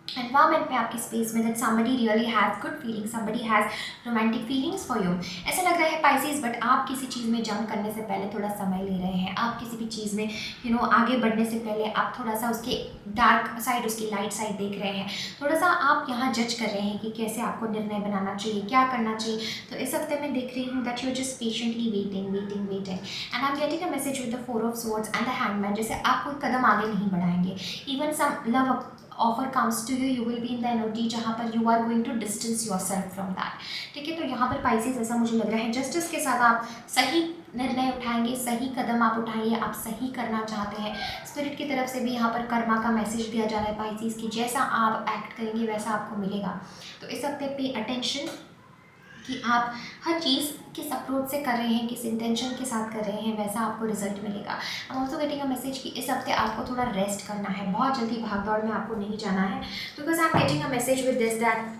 एनवायरमेंट में, आपकी स्पेस में, that somebody really has good feeling, somebody has romantic feelings for you. ऐसा लग रहा है पाइसीज, बट आप किसी चीज़ में जंप करने से पहले थोड़ा समय ले रहे हैं। आप किसी भी चीज़ में आगे बढ़ने से पहले आप थोड़ा सा उसके डार्क साइड, उसकी लाइट साइड देख रहे हैं। थोड़ा सा आप यहाँ जज कर रहे हैं कि कैसे आपको निर्णय बनाना चाहिए, क्या करना चाहिए। तो इस हफ्ते मैं देख रही हूँ that you are just patiently waiting and I am getting a message with the 4 of swords and the hangman. जैसे आप कोई कदम आगे नहीं बढ़ाएंगे। Even some love offer comes to you, you will be in the energy जहाँ पर you are going to distance yourself from that. ठीक है, तो यहाँ पर पाइसेस ऐसा मुझे लग रहा है जस्टिस के साथ आप सही निर्णय उठाएंगे, सही कदम आप उठाइए, आप सही करना चाहते हैं। स्पिरिट की तरफ से भी यहाँ पर कर्मा का मैसेज दिया जा रहा है पाइसेस की, जैसा आप एक्ट करेंगे वैसा आपको मिलेगा। तो इस हफ्ते पे अटेंशन कि आप हर चीज़ किस अप्रोच से कर रहे हैं, किस इंटेंशन के साथ कर रहे हैं, वैसा आपको रिजल्ट मिलेगा। आई am also getting a message कि इस हफ्ते आपको थोड़ा रेस्ट करना है, बहुत जल्दी भाग दौड़ में आपको नहीं जाना है। Because I am getting a message with this that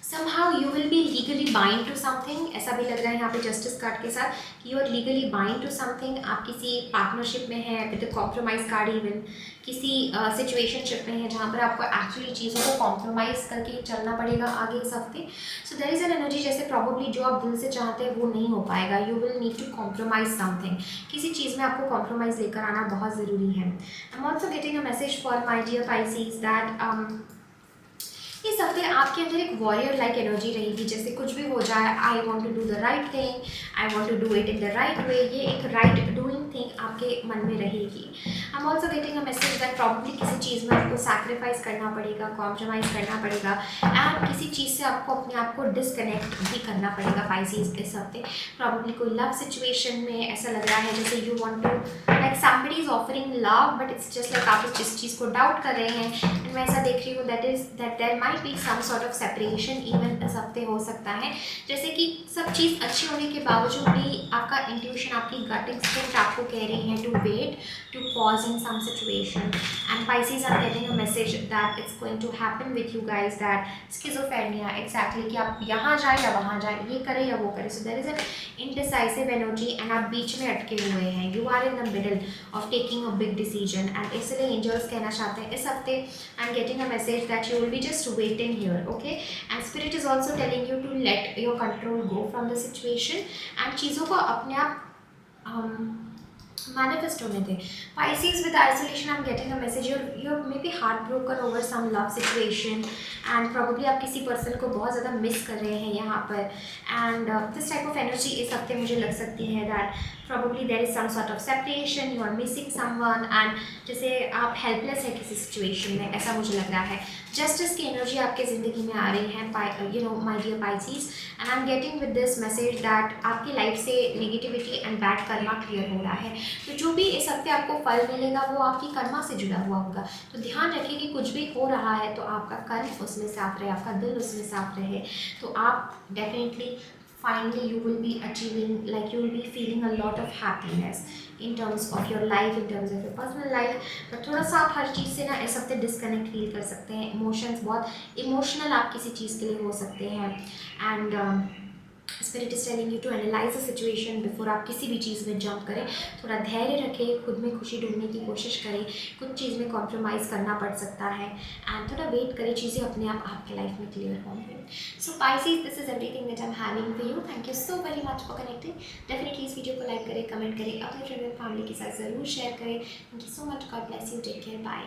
somehow you will be legally bind to something। ऐसा भी लग रहा है यहाँ पे जस्टिस कार्ड के साथ कि you are legally bind to something। आप किसी पार्टनरशिप में हैं, विद कॉम्प्रोमाइज कार्ड, इवन किसी सिचुएशनशिप में है जहाँ पर आपको एक्चुअली चीज़ों को कॉम्प्रोमाइज़ करके चलना पड़ेगा आगे इस हफ्ते। So there is an energy जैसे प्रॉब्ली जो आप दिल से चाहते हैं वो नहीं हो पाएगा। You will need to compromise something, किसी चीज़ में आपको कॉम्प्रोमाइज़ लेकर आना बहुत ज़रूरी है। I am also getting a message for my dear Pisces that इस हफ्ते आपके अंदर एक वॉरियर लाइक एनर्जी रहेगी। जैसे कुछ भी हो जाए, I want to do the right thing, I want to do it in the right way, ये एक राइट डूइंग थिंग आपके मन में रहेगी। I am also getting a message that probably किसी चीज़ में आपको सैक्रिफाइस करना पड़ेगा, कॉम्प्रोमाइज़ करना पड़ेगा एंड किसी चीज़ से आपको अपने आप को डिसकनेक्ट भी करना पड़ेगा पाइसीज इस हफ्ते। प्रॉब्ली कोई लव सिचुएशन में ऐसा लग रहा है जैसे you want to like somebody is offering love, but it's just like आप जिस चीज़ को डाउट कर रहे हैं। एंड मैं ऐसा देख रही हूँ that there might be some sort of separation even इस हफ्ते हो सकता है। जैसे कि सब चीज़ अच्छी होने के बावजूद भी आपका इंट्यूशन, आपकी गट इंस्टिंक्ट आपको कह रही है to wait, to pause in some situation. And Pisces are getting a message that it's going to happen with you guys that schizophrenia, exactly कि आप यहाँ जाए या वहाँ जाए, ये करें या वो करें। So there is an indecisive energy and आप बीच में अटके हुए हैं। You are in the middle of taking a big decision and इसलिए एंजल्स कहना चाहते हैं इस हफ्ते I am getting a message that you will be just waiting here, okay? And spirit is also telling you to let your control go from the situation and चीज़ों को अपने आप manifest होने दें। Pisces with isolation, I'm getting a message you're maybe heartbroken over some love situation and probably आप किसी person को बहुत ज़्यादा मिस कर रहे हैं यहाँ पर। And this type of energy इस हफ्ते मुझे लग सकती है that probably there is some sort of separation, you are missing someone, and जैसे आप हेल्पलेस है किसी सिचुएशन में, ऐसा मुझे लग रहा है। जस्टिस की एनर्जी आपके ज़िंदगी में आ रही है, you know my dear Pisces, and I am getting with this message that आपकी लाइफ से negativity and bad karma clear हो रहा है। तो जो भी इस हफ्ते आपको फल मिलेगा वो आपकी कर्मा से जुड़ा हुआ होगा। तो ध्यान रखिए कि कुछ भी हो रहा है तो आपका कर्म उसमें साफ रहे, आपका दिल उसमें साफ रहे, तो आप definitely finally you will be achieving, like you will be feeling a lot of happiness in terms of your life, in terms of your personal life। but थोड़ा सा आप हर चीज़ से ना इस हफ्ते डिस्कनेक्ट फील कर सकते हैं, इमोशंस बहुत इमोशनल आप किसी चीज़ के लिए हो सकते हैं, and spirit is telling you to analyse the situation before आप किसी भी चीज़ में जंप करें। थोड़ा धैर्य रखें, खुद में खुशी ढूंढने की कोशिश करें, कुछ चीज़ में कॉम्प्रोमाइज़ करना पड़ सकता है, एंड थोड़ा वेट करें, चीज़ें अपने आप आपके लाइफ में क्लियर होंगी। So Pisces, this is everything that I am having for you. Thank you so very much for connecting. Definitely इस वीडियो को लाइक करें, कमेंट करें, अपने फ्रेंड एंड फैमिली के साथ ज़रूर शेयर करें। Thank you so much, God bless you, take care, bye.